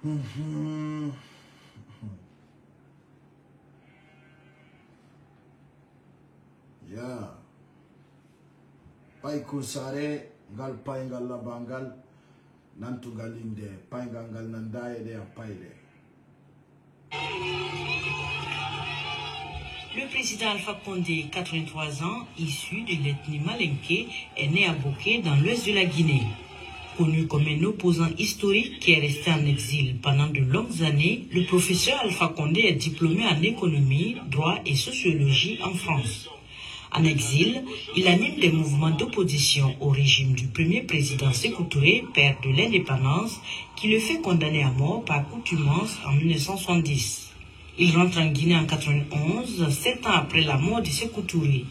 Ya. Pai kusare ngal pai ngal labangal nantu galinde pai ngal nandaye de apaide. Le président Alpha Condé, 83 ans, issu de l'ethnie malinké, est né à Boké dans l'ouest de la Guinée. Connu comme un opposant historique qui est resté en exil pendant de longues années, le professeur Alpha Condé est diplômé en économie, droit et sociologie en France. En exil, il anime des mouvements d'opposition au régime du premier président Sékou Touré, père de l'indépendance, qui le fait condamner à mort par accoutumance en 1970. Il rentre en Guinée en 91, 7 ans après la mort de Sékou Touré.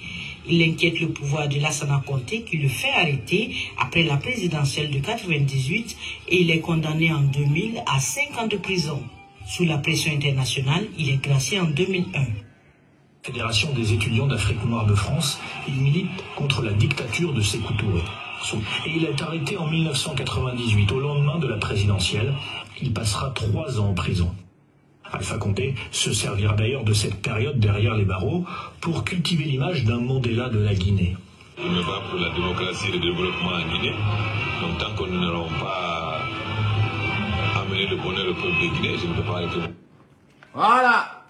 Il inquiète le pouvoir de Lassana Conté qui le fait arrêter après la présidentielle de 98 et il est condamné en 2000 à 5 ans de prison. Sous la pression internationale, il est gracié en 2001. Fédération des étudiants d'Afrique noire de France, il milite contre la dictature de Sékou Touré. Et il est arrêté en 1998, au lendemain de la présidentielle. Il passera 3 ans en prison. Alpha Condé se servira d'ailleurs de cette période derrière les barreaux pour cultiver l'image d'un Mandela de la Guinée. Je me bats pour la démocratie et le développement en Guinée. Donc tant que nous n'allons pas amener le bonheur au peuple de Guinée, je ne peux pas arrêter. Voilà.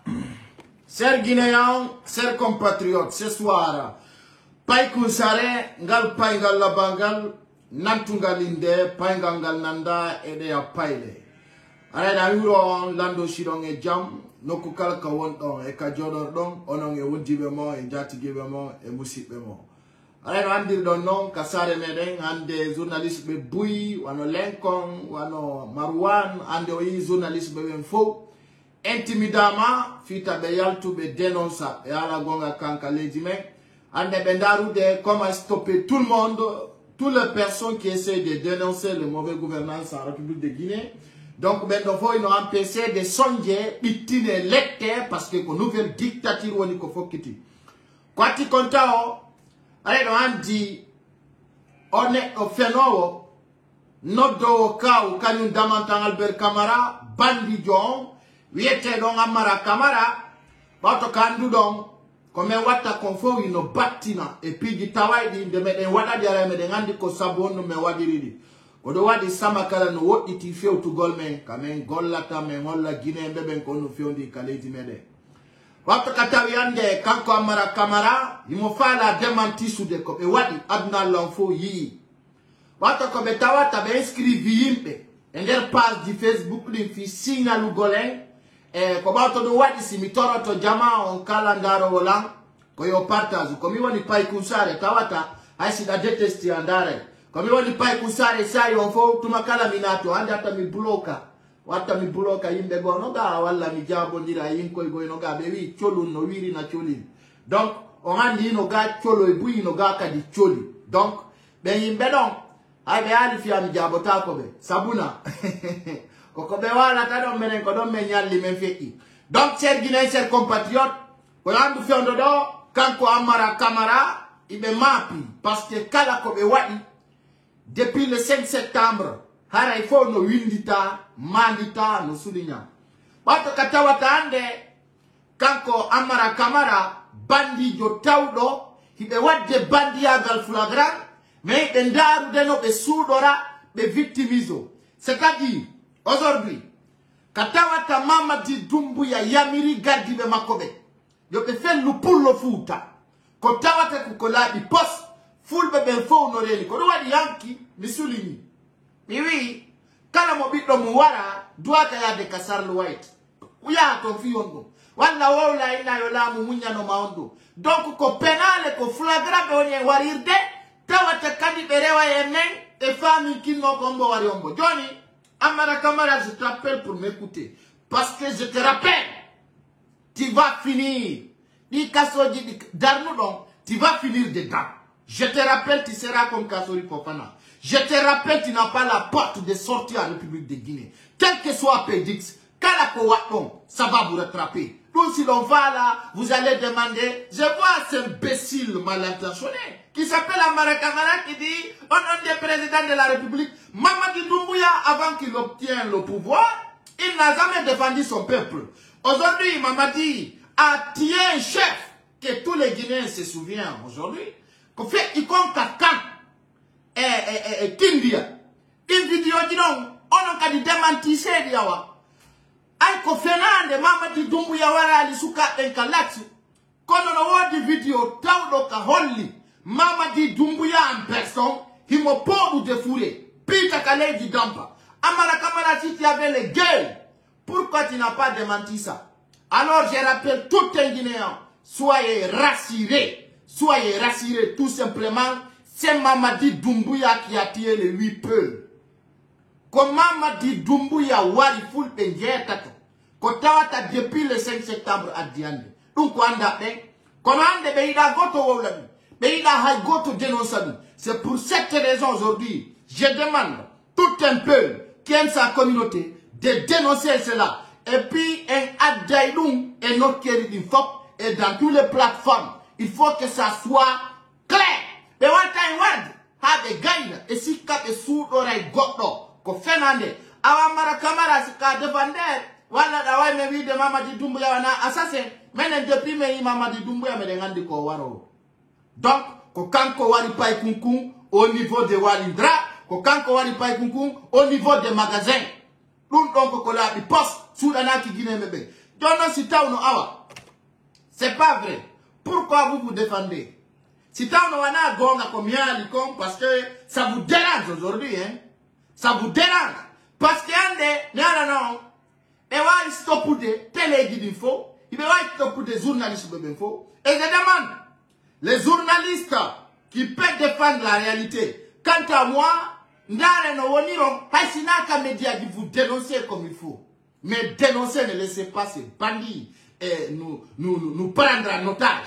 Chers Guinéens, chers compatriotes, ce soir, Pai Kunsare, Ngal Pai Ngal Labangal, Nantungalinde, Pai Ngal Nanda, et a Paile. Arena Huro, Lando Shirong et Jam, Nokukal Kawon, et Kajodor Don, Onong et Wundibemo, et Jati Gibemo, et Musipemo. Arena Andir Donon, Kasare Meden, and the journalist be Bui, Wano Lenkong, Wano Marwan, and the journalist be Info. Intimidama, fita beyal to be dénonça, et à la gonga kanka legime, and de bendaru de comment stopper tout le monde, toutes les personnes qui essaient de dénoncer le mauvais gouvernance en République de Guinée. Donc, ben, il nous empêché de songer, bitine lecter, parce que nous nouvelle dictature ou niko fokiti. Quand tu comptes, allez, on dit, on est au phénomène, nodo ka ou kanyun damantan Albert Camara, bandi John, Wiete don amara kamara, bato kandu don, kome wata konfo ino batina, e pigi tawaidi de meden wada diara meden andi ko sabonu me wadiridi. Kodo wadi sama kala no wot iti feo tu golmen, kamen gollata me ngolla Guinée mbeben kono fiondi kaleti mede. Bato katawi ande kanko amara kamara, imo fala demanti su de ko e wadi adna l'enfo yi. Bato ko betawata be inscrivi yimpe, ender page di Facebook li fi signalu golen. Kobato do wadi si mitoro to jama on kalandaro wolang ko yo partage komi woni Pai Kunsare tawata aisi da detesti andare komi woni Pai Kunsare sai on fo tumakala minato anda ta mi bloka wata mi bloka yimbe go no ga walla mi jabo ndira yinko go no ga be wi cholu no wiri na choli donc on andi no ga cholo e bui no ga ka di choli donc ben yimbe don ay be ali fi am jabo ta ko be sabuna Kokobe wala tado menen ko don menyal li men feki. Donc chers Guinéens, chers compatriotes, ko yandu fiondo do kanko amara kamara ibe mapi parce que kala ko be wadi depuis le 5 septembre hara ifo no windita mandita no sulinya. Bato katawata ande kanko amara kamara bandi jo tawdo ibe wadde bandi agal flagrant mais be ndaru de no be sudora be victimizo. C'est-à-dire aujourd'hui, Katawata Mamadi Doumbouya Yamiri Gardi be Makobe. Yo be fait le pour le futa. Kotawata kukola di poste, full be ben fo honoreli. Kodo wadi yanki, misulini. Mais oui, kala mobito muwara, duaka ya de kasar le white. Uya konfi yondo. Wala wala ina yola munya no maondo. Donc ko penale ko flagra be onye warirde, tawata kandi berewa yenen, e fami kinno kombo wariombo. Johnny, Amara Kamara, je t'appelle pour m'écouter. Parce que je te rappelle, tu vas finir. Tu vas finir dedans. Je te rappelle, tu seras comme Kassori Fofana. Je te rappelle, tu n'as pas la porte de sortie en République de Guinée. Quel que soit Pédix, ça va vous rattraper. Donc si l'on va là, vous allez demander, je vois cet imbécile mal intentionné qui s'appelle Amara Kamara qui dit, au nom des présidents de la République, Mamadi Doumbouya, avant qu'il obtienne le pouvoir, il Il n'a jamais défendu son peuple. Aujourd'hui, Mamadi a tué un chef que tous les Guinéens se souviennent aujourd'hui. Qu'on fait, il compte Kakan et Kindia. Une vidéo dit non, on a dit démentir c'est diawa. Aïe ko fenande Mamadi Doumbouya wala li suka enkalati. Kono no wodi vidéo tawdo ka holli Mamadi Doumbouya en personne, il m'a pas ou de fourrer. Pita Kale di Dampa. Amara Kamara, si tu avais les gueules, pourquoi tu n'as pas démenti ça? Alors je rappelle tout un Guinéen, soyez rassurés tout simplement. C'est Mamadi Doumbouya qui a tué les 8 peuples. Comme Mamadi Doumbouya wari full penjé tato. Kotawata depuis le 5 septembre à Diande. Donc wanda ben, comment de beida goto wolabi, beida hay goto dénonçabi. C'est pour cette raison aujourd'hui, je demande tout un peuple qui aime sa communauté de dénoncer cela. Et puis un Adjaïloum et notre querido Fop et dans toutes les plateformes, il faut que ça soit clair. Mais one time word have a guide et si cap et sous oreille goto ko fenande awamara kamara sika défendre wala dawai me wi de Mamadi Doumbouya wana assassin menen depuis me Mamadi Doumbouya me ngandi ko waro. Donc ko kanko wari pay kunkun au niveau de Walindra, ko kanko wari pay kunkun au niveau des magasins. Dun donc ko la di poste soudana ki Guinée mebe. Dono si tawno awa. C'est pas vrai. Pourquoi vous vous défendez? Si tawno wana gonga combien likom parce que ça vous dérange aujourd'hui hein. Ça vous dérange parce que ande non. Et wa stopude télé guidinfo, il va stopude journalistes bebinfo et je demande les journalistes qui peuvent défendre la réalité. Quant à moi, Ndare no woniro, Haïsinaka média dit vous dénoncer comme il faut. Mais dénoncer, ne laissez pas ces bandits et nous prendre en otage.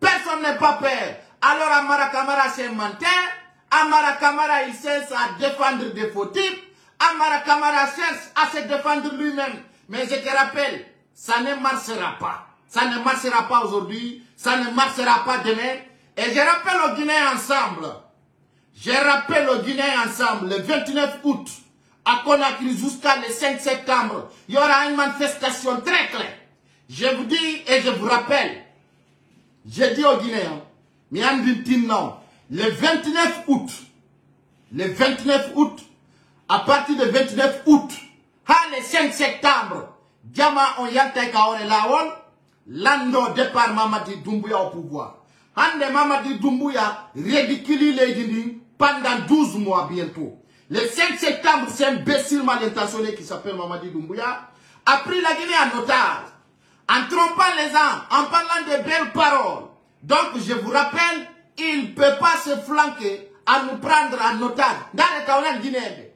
Personne n'est pas peur. Alors Amara Kamara c'est menteur. Amara Kamara il cherche à défendre des faux types. Amara Kamara cherche à se défendre lui-même. Mais je te rappelle, ça ne marchera pas. Ça ne marchera pas aujourd'hui. Ça ne marchera pas demain. Et je rappelle aux Guinéens ensemble. Je rappelle aux Guinéens ensemble, le 29 août, à Conakry jusqu'à le 5 septembre, il y aura une manifestation très claire. Je vous dis et je vous rappelle, je dis aux Guinéens, le 29 août, à partir du 29 août, le 5 septembre, Djama on yante kaore lawol, lando départ Mamadi Doumbouya au pouvoir. Hande Mamadi Doumbouya ridiculise les Guinéens pendant 12 mois bientôt. Le 5 septembre, c'est un imbécile mal intentionné qui s'appelle Mamadi Doumbouya a pris la Guinée en otage, en trompant les gens, en parlant de belles paroles. Donc, je vous rappelle, il ne peut pas se flanquer à nous prendre en otage dans le Taounan Guinée.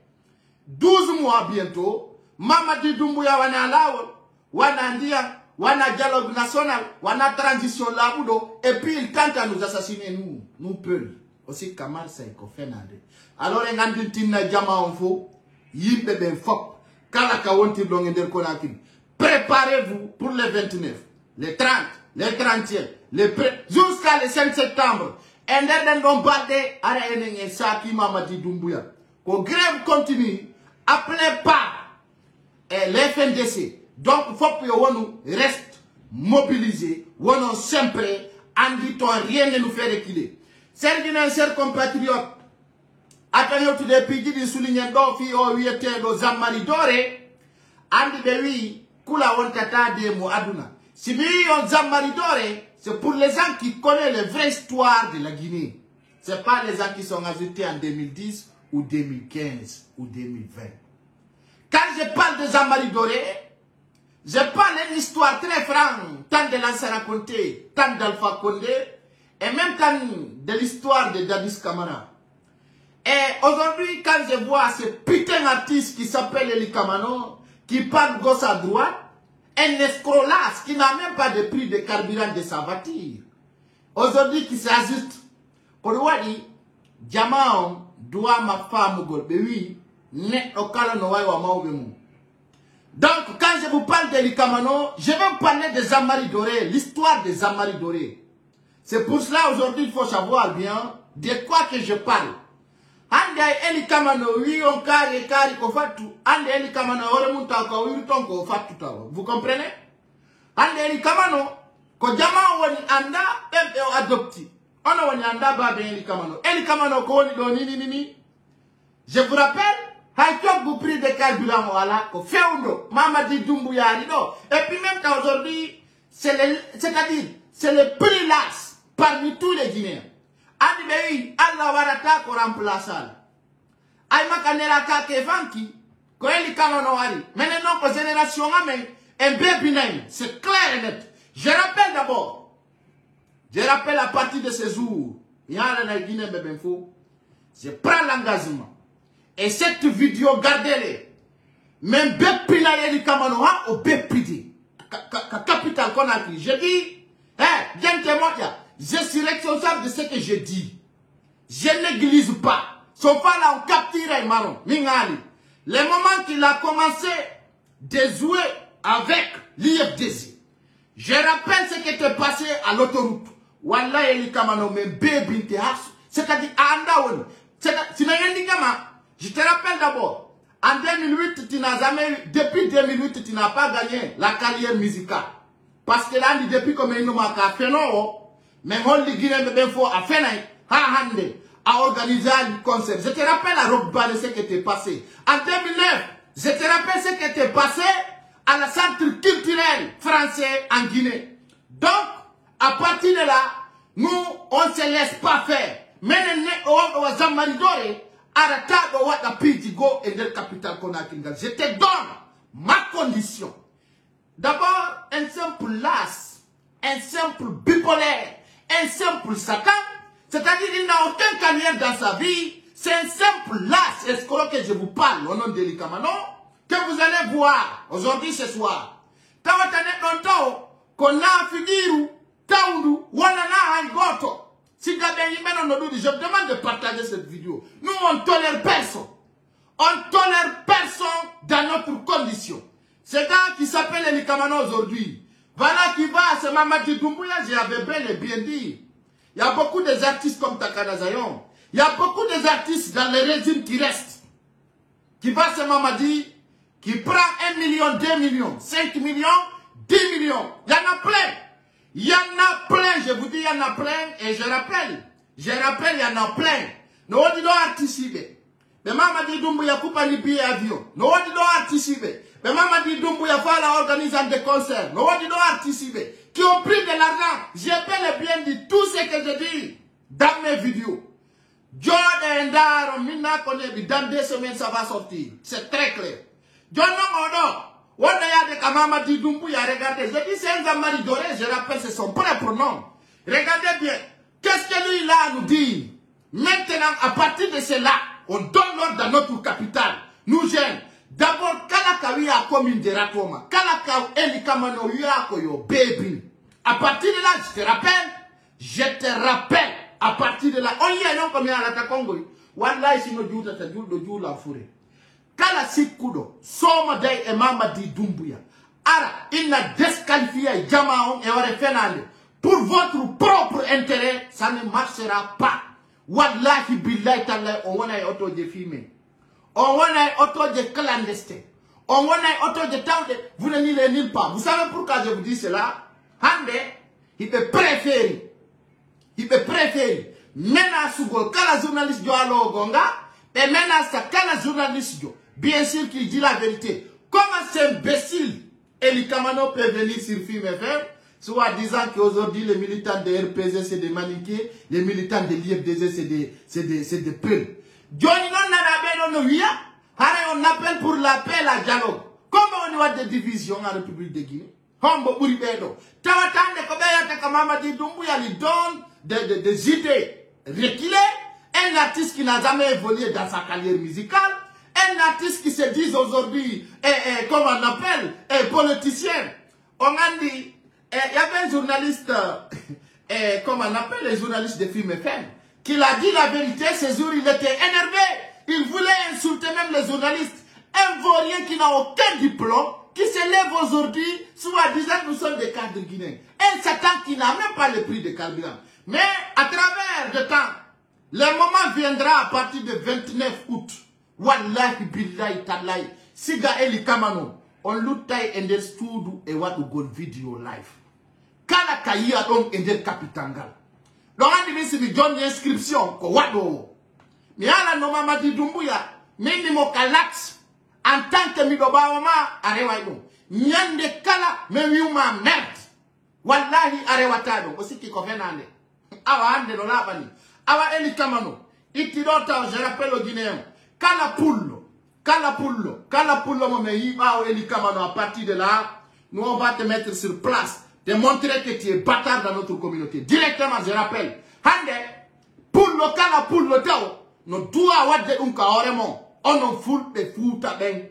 12 mois bientôt, Mamadi Doumbouya wana lao, wana ndia, wana dialogue national, wana transition labudo, et puis il tente à nous assassiner, nous peuls. Aussi Kamal Seiko Fernandez. Alors, en Andintina Djama Onfo, Yimbe Ben Fop, Kalaka Wonti Blongender Konakri. Préparez-vous pour les 29, les 30, les 30e, jusqu'à le 5 septembre. Et then bombardé à la Saki Mamadi Doumbouya. Qu'on grève continue, appelez pas l'FNDC. Donc, il faut que nous reste mobilisés, nous sempre, en dit rien ne nous fait reculer. Chers compatriotes, attendez tout depuis que nous soulignons d'offi au 8 de Zammari Dore, andi de oui, kula wontata de mo aduna. Si nous on Zammari Dore, c'est pour les gens qui connaissent la vraie histoire de la Guinée. Ce n'est pas les gens qui sont ajoutés en 2010 ou 2015 ou 2020. Quand je parle de Zammari Dore, je parle d'une histoire très franche, tant de Lansana Conté, tant d'Alpha Condé, et même tant de l'histoire de Dadis Camara. Et aujourd'hui, quand je vois ce putain d'artiste qui s'appelle Eli Kamano, qui parle gauche à droite, un escrolasse qui n'a même pas de prix de carburant de sa voiture. Aujourd'hui, qui s'ajuste. Pour lui, Djamao doit ma femme golbe, oui, net au calanoï ou à mauvais. Donc, quand je vous parle d'Eli Kamano, je vais vous parler de Zammari Dore, l'histoire de Zammari Dore. C'est pour cela aujourd'hui il faut savoir bien de quoi que je parle. Ande eli kamano wi on kari ko fatu. Ande eli kamano ore munta ko wi ton ko fatu tawo. Vous comprenez? Ande eli kamano ko jama woni anda e o adopti. Ono woni anda ba be eli kamano. Eli kamano ko woni do ni. Je vous rappelle, Haïtok vous prie de carburant voilà, ko feundo, Mamadi Doumbouya rido. Et puis même aujourd'hui, c'est-à-dire, c'est le prix las parmi tous les Guinéens. Adi beyi, Allah warata ko remplaçal. Ay makanera ka ke vanki, ko eli kamano wari. Maintenant ko génération amen, un bébinaï, c'est clair et net. Je rappelle à partir de ce jour, il y a un Guinée Bebenfo, je prends l'engagement. Et cette vidéo, gardez-les. Même Bépinaï et Kamanoa au Bépidi. Capital qu'on a pris. Je dis, bien témoin, je suis responsable de ce que je dis. Je n'églige pas. Son pas là, on capture Maron. Mingali. Le moment qu'il a commencé de jouer avec l'IFDC. Je rappelle ce qui était passé à l'autoroute. Wallah et Kamano, même Bébinte c'est-à-dire, Andaon. Je te rappelle d'abord, en 2008, tu n'as jamais eu, depuis 2008, tu n'as pas gagné la carrière musicale. Parce que là, depuis comme il nous a fait non, mais on dit Guinée Benfo a fait a organisé un concert. Je te rappelle à Rock Band ce qui était passé. En 2009, je te rappelle ce qui était passé à la centre culturel français en Guinée. Donc, à partir de là, nous, on ne se laisse pas faire. Mais on va s'amaridorer. Aratago wata pidigo et del capital Conakry. Je te donne ma condition. D'abord, un simple las, un simple bipolaire, un simple Satan. C'est-à-dire qu'il n'a aucun carrière dans sa vie. C'est un simple las, escroc que je vous parle au nom d'Eli Kamano, que vous allez voir aujourd'hui ce soir. Quand vous avez longtemps, qu'on a figuré, Taoundou, Wanana, Goto. Si je me demande de partager cette vidéo. Nous, on ne tolère personne. On ne tolère personne dans notre condition. Ce gars qui s'appelle Eli Kamano aujourd'hui, voilà qui va, c'est Mamadi Doumbouya, j'avais bel et bien dit. Il y a beaucoup des artistes comme Takana Zayon. Il y a beaucoup des artistes dans le régime qui restent. Qui va, c'est Mamadi, qui prend 1 million, 2 millions, 5 millions, 10 millions. Il y en a plein. Il y en a plein, je vous dis, il y en a plein, et je rappelle, il y en a plein. Nous disons anticiper. Mais maman dit Doumbouya coupe un billet avion. Nous disons anticiper. Mais maman dit Doumbouya va organiser des concerts. Nous disons anticiper. Qui ont pris de l'argent. J'ai bel et bien dit tout ce que je dis dans mes vidéos. John Endaro, Mina connaît, dans 2 semaines ça va sortir. C'est très clair. John Odo. Regardez, je dis c'est un Zamari Doré, je rappelle c'est son propre nom. Regardez bien, qu'est-ce que lui là nous dit? Maintenant, à partir de cela, on donne l'ordre dans notre capitale. Nous jeunes, d'abord, Kalakawi a commune de Ratoma, Kalakawi Eli Kamano Yakoyo, baby. À partir de là, je te rappelle, à partir de là, on y a non comme il y a la Congo. Wallahi si nous disons que la forêt. Kala Sikudo, Soma Day et Mamadi Doumbouya. Ara, il n'a disqualifié Jamaon et Orefenande. Pour votre propre intérêt, ça ne marchera pas. Wallahi billahi ta'ala, on a auto de filmer. On a auto de clandestin. On a auto de temps de... Vous ne n'y allez pas. Vous savez pourquoi je vous dis cela? Hande, il peut préférer. Mena Sugo, Kala journaliste de Alo Gonga, et Mena Sakala journaliste de... Bien sûr qu'il dit la vérité. Comment cet imbécile Eli Kamano peut venir sur Film FM, soit disant qu'aujourd'hui les militants de RPZ c'est des maniqués, les militants de l'IFDZ c'est des peuls. Johnny on appelle pour l'appel à dialogue. Comment on a des divisions en République de Guinée? Hombo Bouribedo. Tawatande Kobeya Takamamadi Doumbouya lui donne des idées reculées. Un artiste qui n'a jamais évolué dans sa carrière musicale. Un artiste qui se dit aujourd'hui, comme on appelle, politicien. On a dit, il y avait un journaliste, comme on appelle les journalistes de Film FM, qui a dit la vérité, ce jour il était énervé. Il voulait insulter même les journalistes. Un vaurien qui n'a aucun diplôme, qui se lève aujourd'hui, soit disant nous sommes des cadres guinéens. Un Satan qui n'a même pas le prix de carburant. Mais à travers le temps, Le moment viendra à partir du 29 août. Wallahi billahi tallahi. Siga eli kamano. On lutai ender studio e wadu gold video live. Kala kaya don ender kapitangal. L'on dit si John inscription ko wado. Mi ala no mama di dumbuya. Mimi mo kalax. En tant que mi dobawama arewa yo. Nyande kala me wiuma merde. Wallahi arewatado. Osi ki kovenande. Awa ande no labani. Awa eli kamano. Itidota je rappelle au Guinéen. Kala pullo mo me yiba o eli kamano. À partir de là, nous on va te mettre sur place. De montrer que tu es bâtard dans notre communauté. Directement, je rappelle. Hande, pullo kala pullo tao. No dua wadde unka oremo. Ono full de futa ben.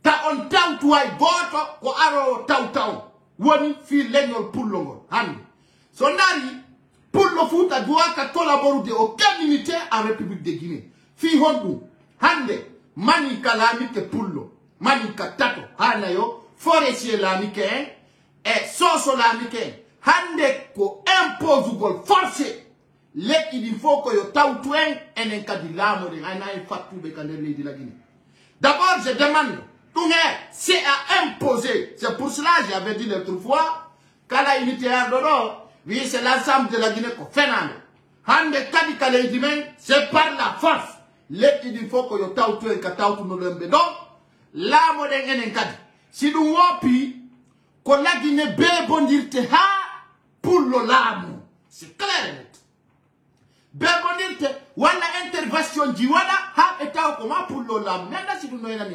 Ta on tau tuai goto ko aro tau. Woni fi legnol pullo ngol. Hande. Sondari, pullo futa dua ka collaborer de aucune unité en République de Guinée. Fi hondu. Hande, mani kalami ke pullo. Mani katato. Hana yo, forestier l'amique, et soso l'amique. Hande ko impose gol forcé. Il faut que yo tautuen en un cas de l'âme de Rana et Fatou de Kandeli de la Guinée. D'abord, je demande, c'est à imposer. C'est pour cela que j'avais dit l'autre fois, qu'à la unité d'or, oui, c'est l'ensemble de la Guinée qu'on fait. Hande kadi kale dimen, c'est par la force. Il faut que yo tautuen ka tautu no lembe. Donc, l'âme de en un cas. Si nous wopi, qu'on la Guinée bé bondir te ha pour le l'âme. C'est clair. Bebonirte, wala intervention di wala ha eta comment pour l'ola. Maintenant si vous n'avez pas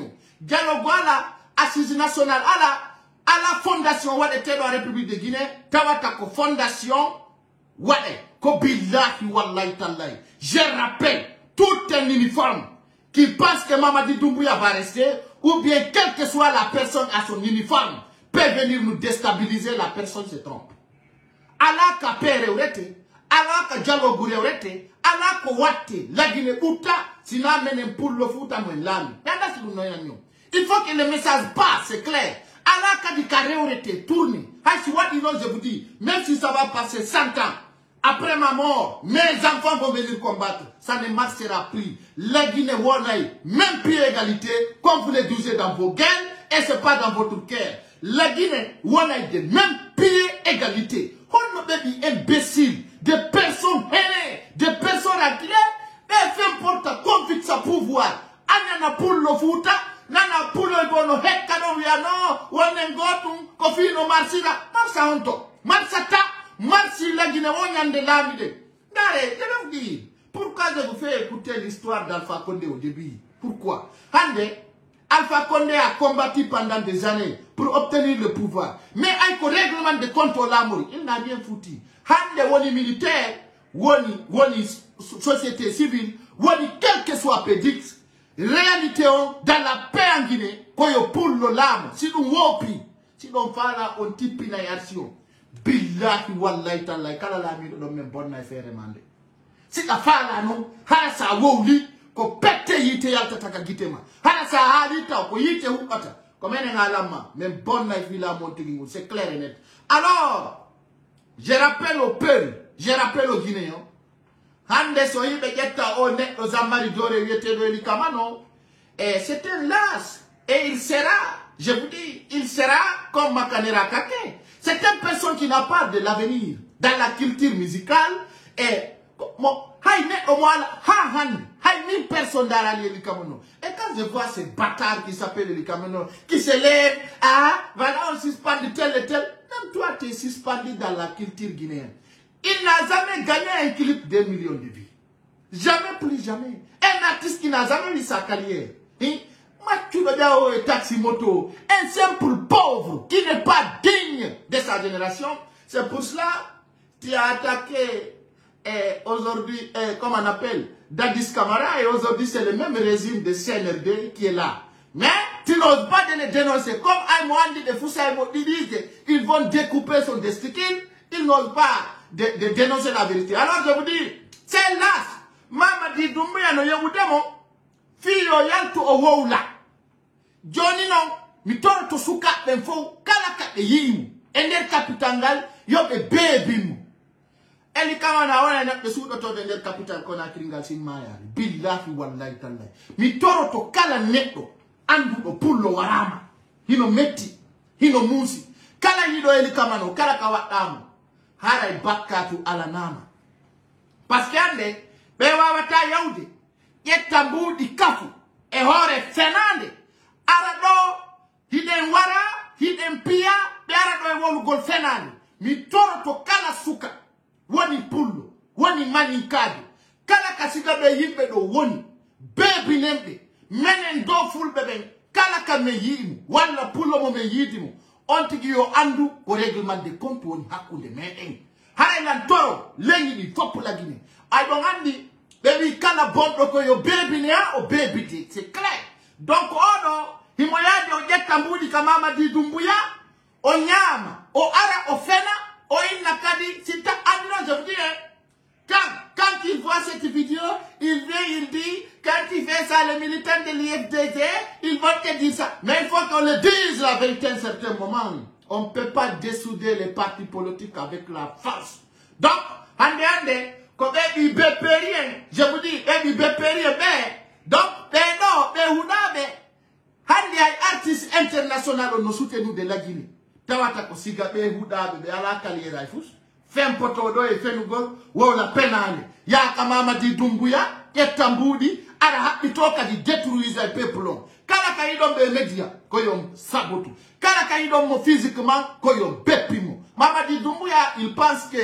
dialogue wala assise nationale à la fondation wala était dans la République de Guinée, tawata ko fondation wala ko billahi wallahi tallahi. Je rappelle tout un uniforme qui pense que Mamadi Doumbouya va rester ou bien quelle que soit la personne à son uniforme peut venir nous déstabiliser, la personne se trompe. Allah ka pere urete ala ka jalo gure orete ala ko watte la Guinée uta sina menen pour le foot amen lami yanda si no yanyo. Il faut que le message passe, c'est clair. Ala ka di carré orete tourne ha si what you know, je vous dis, même si ça va passer 100 ans après ma mort, mes enfants vont venir combattre, ça ne marchera plus. La Guinée wonay même pied égalité comme vous le disiez dans vos gaines et c'est pas dans votre cœur. La Guinée wonay de même pied égalité. On me dit imbécile, des personnes aînées, des personnes acculées, et fait importe conflit sa pouvoir. Anana pour le foot, nana pour le bono, hekano viano, wanengotum, kofino marsila, marsa honto, marsata, marsi la Guinée, on de l'amide. Dare, je vais vous dire, pourquoi je vous fais écouter l'histoire d'Alpha Condé au début? Pourquoi? Hande, Alpha Condé a combattu pendant des années pour obtenir le pouvoir. Mais avec le règlement de compte au Lamour, il n'a rien foutu. Hande woni militaire, woni société civile, woni quel que soit pédix, réalité dans la paix en Guinée, koyo pour le lame, si nous wopi, si nous fala on tipi na yarsio, billahi wallahi tallahi, kala la mi do même bonne na faire remande. Si la fala non, hala sa woli, ko pete yite yalta taka gitema. Hala sa halita ko yite hukata. Comme un alama, même bonne na fila montingu, c'est clair et net. Alors, je rappelle au peuple, je rappelle aux Guinéens, Hande soyi begetta o net aux amari dore yete do likamano, et c'est un las, et il sera, je vous dis, il sera comme Makanera Kake. C'est une personne qui n'a pas de l'avenir dans la culture musicale, et mille personnes dans la Likamano. Et quand je vois ces bâtards qui s'appellent Likamano, qui se lèvent, voilà, on suspend tel et tel, même toi, tu es suspendu dans la culture guinéenne. Il n'a jamais gagné un clip de 2 millions de vues. Jamais, plus jamais. Un artiste qui n'a jamais eu sa carrière. Mathieu et Taxi Moto, un simple pauvre qui n'est pas digne de sa génération. C'est pour cela que tu as attaqué aujourd'hui, comme on appelle, Dadis Camara, et aujourd'hui c'est le même régime de CNRD qui est là. Mais tu n'oses pas de les dénoncer. Comme Aïmouandi de Foussaïmo, ils disent qu'ils vont découper son desticule, ils n'osent pas de dénoncer la vérité. Alors je vous dis, c'est là. Mamadi Doumbouya no yewudemo, fiyo yaltu owoula. Johnny non, mitoro to suka benfo, kalaka de yimu. Ender kapitangal, yobe bebimu. Eli kamana wana na pesudo to vender capital Conakry ngal sin mayari. Billahi wallahi tallahi. Mi toro to kala netto andu do pullo warama. Hino metti, hino musi. Kala hido eli kamano, kala kawatamu. Haray bakkatu ala nama. Paske ande, bewa wata yaude. Yetambu di kafu. E hore fenande. Arado, hiden wara, hiden pia. Be arado e wolu gol fenande. Mi toro to kala suka. Wani pullo. Wani mani kadi. Kala kasika be yimbe do woni. Bebi nembe. Menen do ful beben. Kala ka me yimu. Wala pullo mo me yidimu. Ontigi yo andu ko règlement de compte woni hakkunde meɗen haylan toro lengi ɗi fopp lagine ay ɗon andi ɓe wi kala bonɗo ko yo bebine ha o bebite c'est clair donc oɗo himo yaade o ƴetta mbuɗi ka Mamadi Doumbouya o ñaama o ara o fena o inna kadi si ta adno je vous dis quand il voit cette vidéo, il vient, il dit, quand il fait ça, les militants de l'IFDG, ils vont te dire ça. Mais il faut qu'on le dise la vérité à un certain moment. On ne peut pas dessouder les partis politiques avec la force. Donc, comme il ne peut rien, je vous dis, il ne peut rien, mais, donc, artistes internationaux nous soutenons de la Guinée. Tawata ko siga be huda be ala kaliera ifus. Fem potodo e fenugol wona penale ya ka Mamadi Doumbouya etambudi ara habitoka di détruire le peuple kala ka idom be media ko yom sabotu kala ka idom mo physiquement ko yom bepimo Mamadi Doumbouya il pense que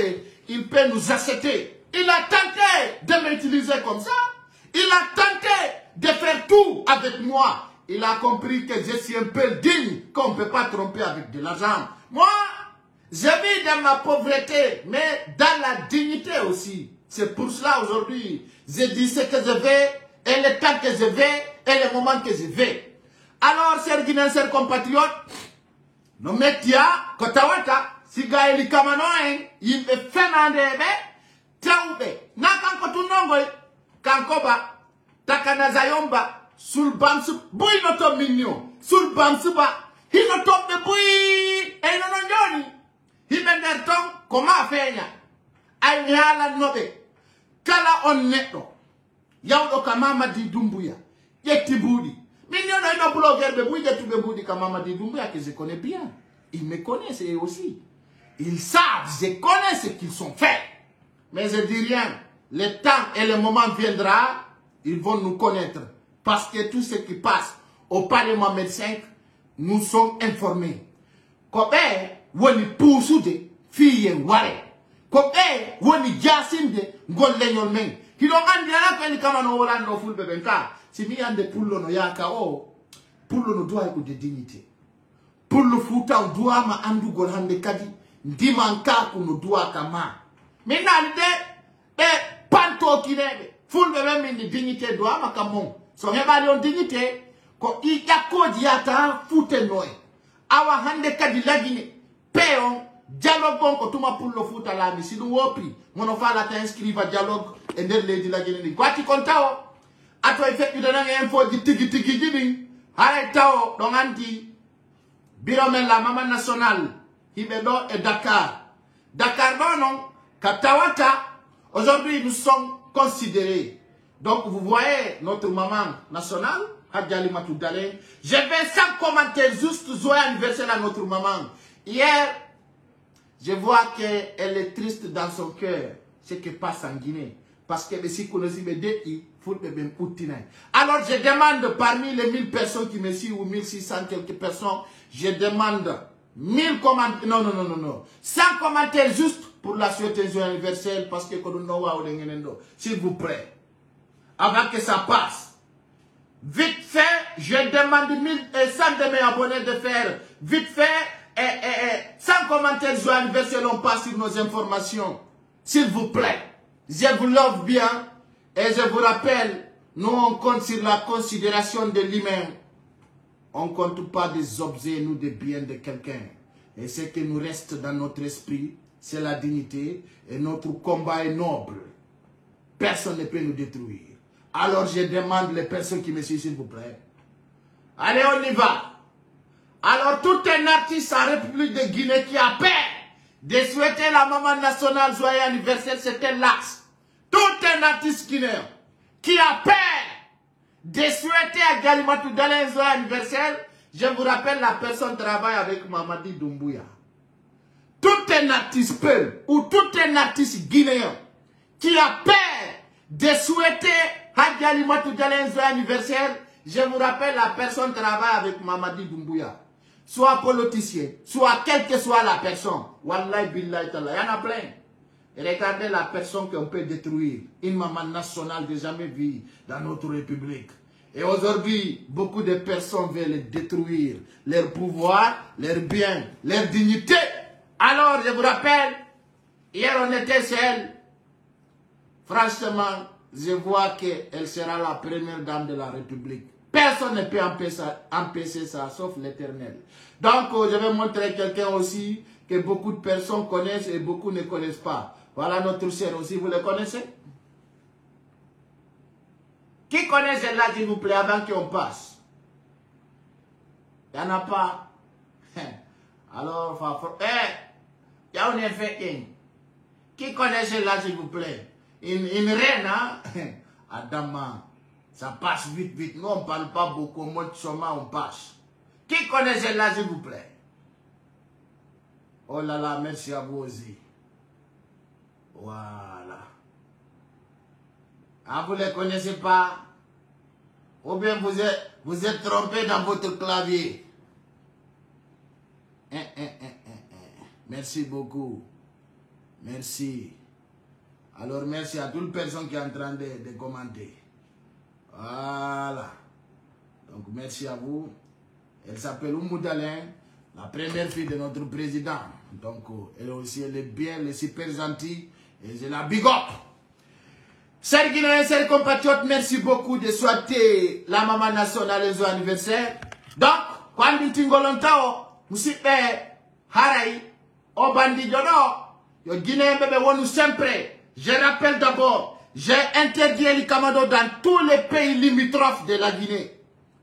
il peut nous acheter, il a tenté de m'utiliser comme ça, il a tenté de faire tout avec moi, il a compris que je suis un peu digne, qu'on ne peut pas tromper avec de l'argent. Moi, je vis dans ma pauvreté, mais dans la dignité aussi. C'est pour cela aujourd'hui, je dis ce que je vais, et le temps que je vais, et le moment que je vais. Alors, chers Guinéens, chers compatriotes, nos métiers, Kotawata, Siga Eli Kamanoen, Yimbe Fenandebe, Taoube, Nakan Kotunongoy, Kankoba, Takana Zayomba, Sulbamsu, Bui noto mignon, Sulbamsuba, Hinotombe Bui, et non, Hibenderton, comment faire? Ayala nobe, Kala on neto, Yaudo Mamadi Doumbouya, Yetibudi. Mignon a un blogueur de Bouy, Yetibudi Mamadi Doumbouya que je connais bien. Ils me connaissent eux aussi. Ils savent, je connais ce qu'ils sont faits. Mais je dis rien. Le temps et le moment viendra, ils vont nous connaître. Parce que tout ce qui passe au Parlement médecin, nous sommes informés. Kobe, woni pousude, fiye ware. Kobe, woni jasinde, ngollenyol men. Kilo andi ala kweni kama no wolando fulbe benka. Si mi ande pullo no yaka o, pullo no doit de dignité. Pour le fouta on doit ma andu gol hande kadi ndimanka ko no doit kama maintenant de panto kinebe fulbe même ni dignité doit ma kamon so heba le dignité ko i yakodi yata fute noy awa hande kadi lagine peon dialogue ko tuma pour le fouta la mi sidu wopi mono fala ta inscrire dialogue e nder ledi lagine ni kwati kontao ato effet du dana info di tigi gidi hala tawo don anti Biromen la maman nationale, Hibedo et Dakar. Dakar non, Katawata, aujourd'hui nous sommes considérés. Donc vous voyez notre maman nationale, Hadjali Matoudale. Je vais sans commenter juste joyeux anniversaire à notre maman. Hier, je vois qu'elle est triste dans son cœur, ce qui passe en Guinée. Parce que si vous alors je demande parmi les 1000 personnes qui me suivent, ou 1600 quelques personnes, je demande 1000 commentaires, non, 100 commentaires juste pour la souhaiter joyeux anniversaire, parce que s'il vous plaît, avant que ça passe, vite fait, je demande 1100 de mes abonnés de faire, vite fait, 100 commentaires joyeux anniversaire, on passe sur nos informations, s'il vous plaît. Je vous love bien et je vous rappelle, nous on compte sur la considération de l'humain. On ne compte pas des objets, nous des biens de quelqu'un. Et ce qui nous reste dans notre esprit, c'est la dignité et notre combat est noble. Personne ne peut nous détruire. Alors je demande les personnes qui me suivent, s'il vous plaît. Allez, on y va. Alors tout un artiste en République de Guinée qui a peur, de souhaiter la maman nationale joyeux anniversaire, c'était l'axe. Tout un artiste guinéen qui a peur de souhaiter à Galimatou Dalin joyeux anniversaire, je vous rappelle, la personne travaille avec Mamadi Doumbouya. Tout un artiste peul ou tout un artiste guinéen qui a peur de souhaiter à Galimatou Dalin joyeux anniversaire, je vous rappelle, la personne travaille avec Mamadi Doumbouya. Soit politicien, soit quelle que soit la personne. Wallahi billahi ta'ala, il y en a plein. Et regardez la personne qu'on peut détruire. Une maman nationale de jamais vue dans notre République. Et aujourd'hui, beaucoup de personnes veulent détruire leur pouvoir, leur bien, leur dignité. Alors, je vous rappelle, hier on était chez elle. Franchement, je vois qu'elle sera la première dame de la République. Personne ne peut empêcher ça, sauf l'Éternel. Donc, je vais montrer quelqu'un aussi que beaucoup de personnes connaissent et beaucoup ne connaissent pas. Voilà notre sœur aussi, vous le connaissez? Qui connaît celle-là, s'il vous plaît, avant qu'on passe? Il n'y en a pas. Alors, il y a un effet. Qui connaît celle-là, s'il vous plaît? Une reine, hein? Adama. Ça passe vite, vite. Nous, on ne parle pas beaucoup. Au moins de chemin, on passe. Qui connaît celle-là, s'il vous plaît? Oh là là, merci à vous aussi. Voilà. Ah, vous ne les connaissez pas? Ou bien vous êtes trompé dans votre clavier? Merci beaucoup. Merci. Alors, merci à toute les personnes qui sont en train de commenter. Voilà. Donc, merci à vous. Elle s'appelle Oumou Dalin, la première fille de notre président. Donc, elle aussi, elle est bien, elle est super gentille. Et je la big up. Chers Guinéens, chers compatriotes, merci beaucoup de souhaiter la maman nationale et son anniversaire. Donc, quand on tingolontao, musipe, harai, o bandi jodo, yo Guinéen bébé wonu sempre. Je rappelle d'abord, j'ai interdit les Kamado dans tous les pays limitrophes de la Guinée.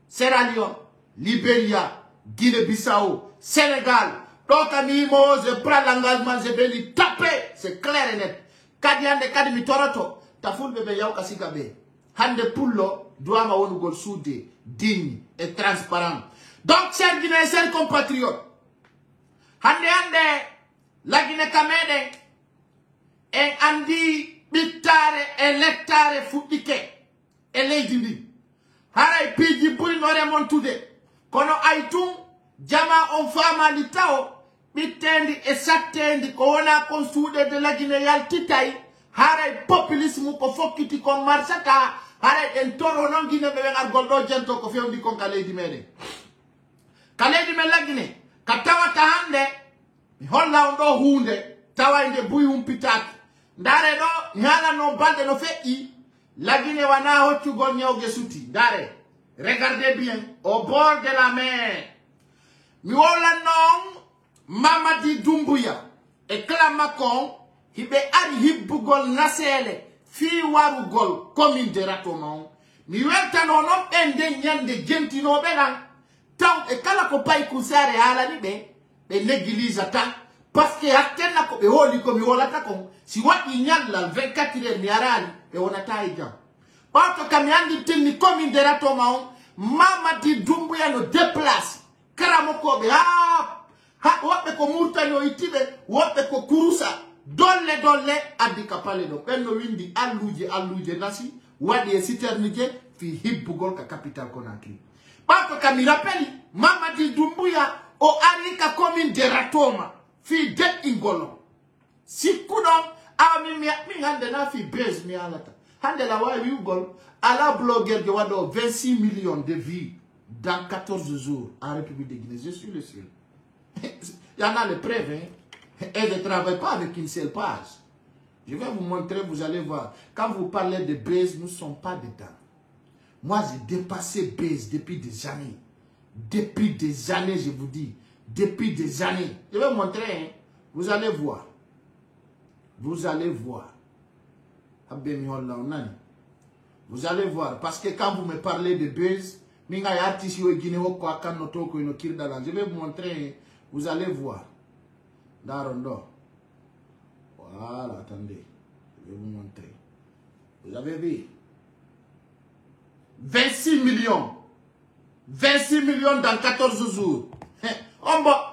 Sierra Leone, Libéria, Guinée-Bissau, Sénégal. Donc, Amimo, je prends l'engagement, je vais lui taper. C'est clair et net. Kadian de Kadimi Toroto, Tafoul bébé yao kasikabe. Hande Pullo, doit ma gol soudé, digne et transparent. Donc, chers Guinéens, chers compatriotes, Hande, la Guinée Kamede, et Andi, Bitare, et Lectare, Foutike, et Leidini. Haray Pigi Buri Nore Montude, Kono Aitung, Jama on fama litao, Bitendi et Satendi, Kona Konsude de la Guinée Yal Titaï, Haray populisme ko fokiti kon marsata, Haray en toro non Guinée bebe ngar goldo jento ko fiondi kon kale di mede. Kale di me la Guinée, katawa tahande, mi holla on do hunde, tawa inde buy pitaki. Ndare do, nyala no balde no fei, la Guinée wana hotu gol nyoge suti. Ndare, regardez bien, au bord de la mer. Mi wola non, Mamadi Doumbouya, et Klamakon, hibe ari hibbugol nasele, fi waru gol, commune de Ratomon. Mi welta nonom ende nyande gentino belan, taw e kala ko pay kusare ala ni be negiliza ta, parce que atena ko be holi ko mi wola ta kon, si wati nyalla 24 heures mi arali, be wona ta ijan. Pato kamiandi tenni commune de Ratomon, Mamadi Doumbouya no déplace, karamoko be wope ko murtano itibe, wope ko kurusa, dolle adikapale do. Penno windi alluje nasi, wadi e siternike, fi hibbugol ka capital Conakry. Pato kami rappeli, Mamadi Doumbouya, o arika commune de Ratoma, fi det ingolon. Si kudon, mi hande na fi bez mi alata. Hande la wa yugol, ala blogger de wado 26 millions de vies dans 14 jours en République de Guinée. Je suis le seul. Il y en a les preuves, hein? Et je ne travaille pas avec une seule page. Je vais vous montrer, vous allez voir. Quand vous parlez de base, nous ne sommes pas dedans. Moi, j'ai dépassé base depuis des années. Depuis des années, je vous dis. Depuis des années. Je vais vous montrer, hein? Vous allez voir. Vous allez voir. Vous allez voir. Parce que quand vous me parlez de base, je vais vous montrer. Vous allez voir. Darondo. Voilà, attendez. Je vais vous montrer. Vous avez vu? 26 millions. 26 millions dans 14 jours. On va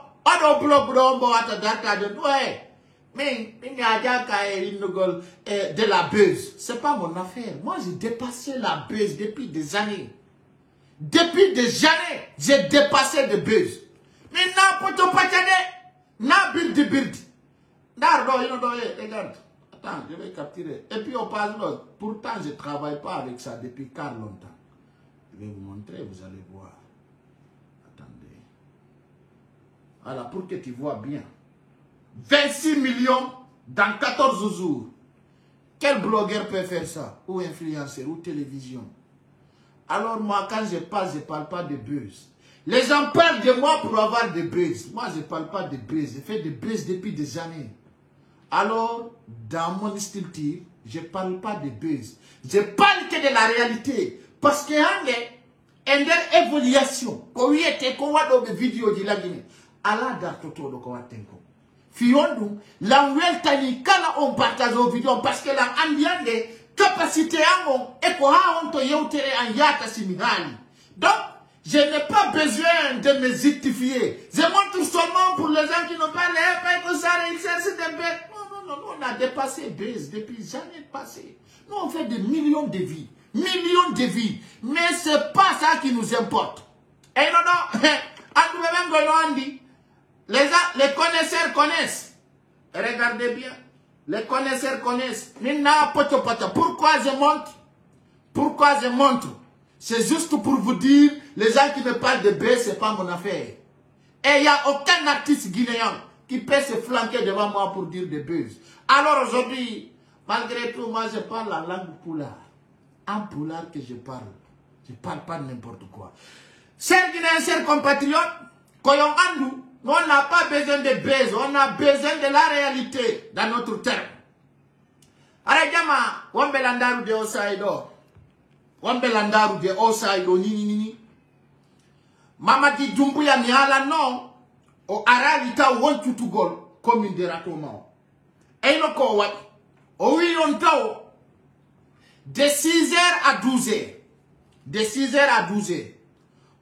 mais de la buzz. C'est pas mon affaire. Moi, j'ai dépassé la buzz depuis des années. Depuis des années, j'ai dépassé de buzz. Mais build. Regarde. Attends, je vais capturer. Et puis on parle l'autre. Pourtant, je ne travaille pas avec ça depuis car longtemps. Je vais vous montrer, vous allez voir. Attendez. Voilà, pour que tu vois bien. 26 millions dans 14 jours. Quel blogueur peut faire ça? Ou influenceur, ou télévision? Alors moi, quand je parle pas de buzz. Les gens parlent de moi pour avoir des buzz. Moi, je ne parle pas de buzz. Je fais des buzz depuis des années. Alors, dans mon style, je ne parle pas de buzz. Je parle que de la réalité. Parce que y a une évolution. Quand il était qu'on voit dans les vidéos de la Guinée, Allah d'Artoto de Kowatenko. Fiondu, la nouvelle tani, quand on partage aux vidéos, parce que la ambiance capacité et qu'on a honte yautere en yata simigani. Donc, je n'ai pas besoin de me justifier. Je montre seulement pour les gens qui n'ont pas l'air, que ça exerce des bêtes. Non, on a dépassé base depuis jamais passé. Nous, on fait des millions de vies. Millions de vies. Mais ce n'est pas ça qui nous importe. Et non, les connaisseurs connaissent. Regardez bien. Les connaisseurs connaissent. Pourquoi je montre? Pourquoi je montre? C'est juste pour vous dire, les gens qui me parlent de buzz, ce n'est pas mon affaire. Et il n'y a aucun artiste guinéen qui peut se flanquer devant moi pour dire des buzz. Alors aujourd'hui, malgré tout, moi je parle la langue poulard. En poulard que je parle. Je ne parle pas de n'importe quoi. Chers Guinéens, chers compatriotes, Koyon Andou, on n'a pas besoin de buzz, on a besoin de la réalité dans notre terme. Arayama, Wambelandaru de Osaido. Wambelandaru de Osaido, nini. Mamadi Dumbuya Miala non. O Aralita want you to go comme une dératement. Et le quoi? O oui, on tao. De 6h à 12h. De 6h à 12h.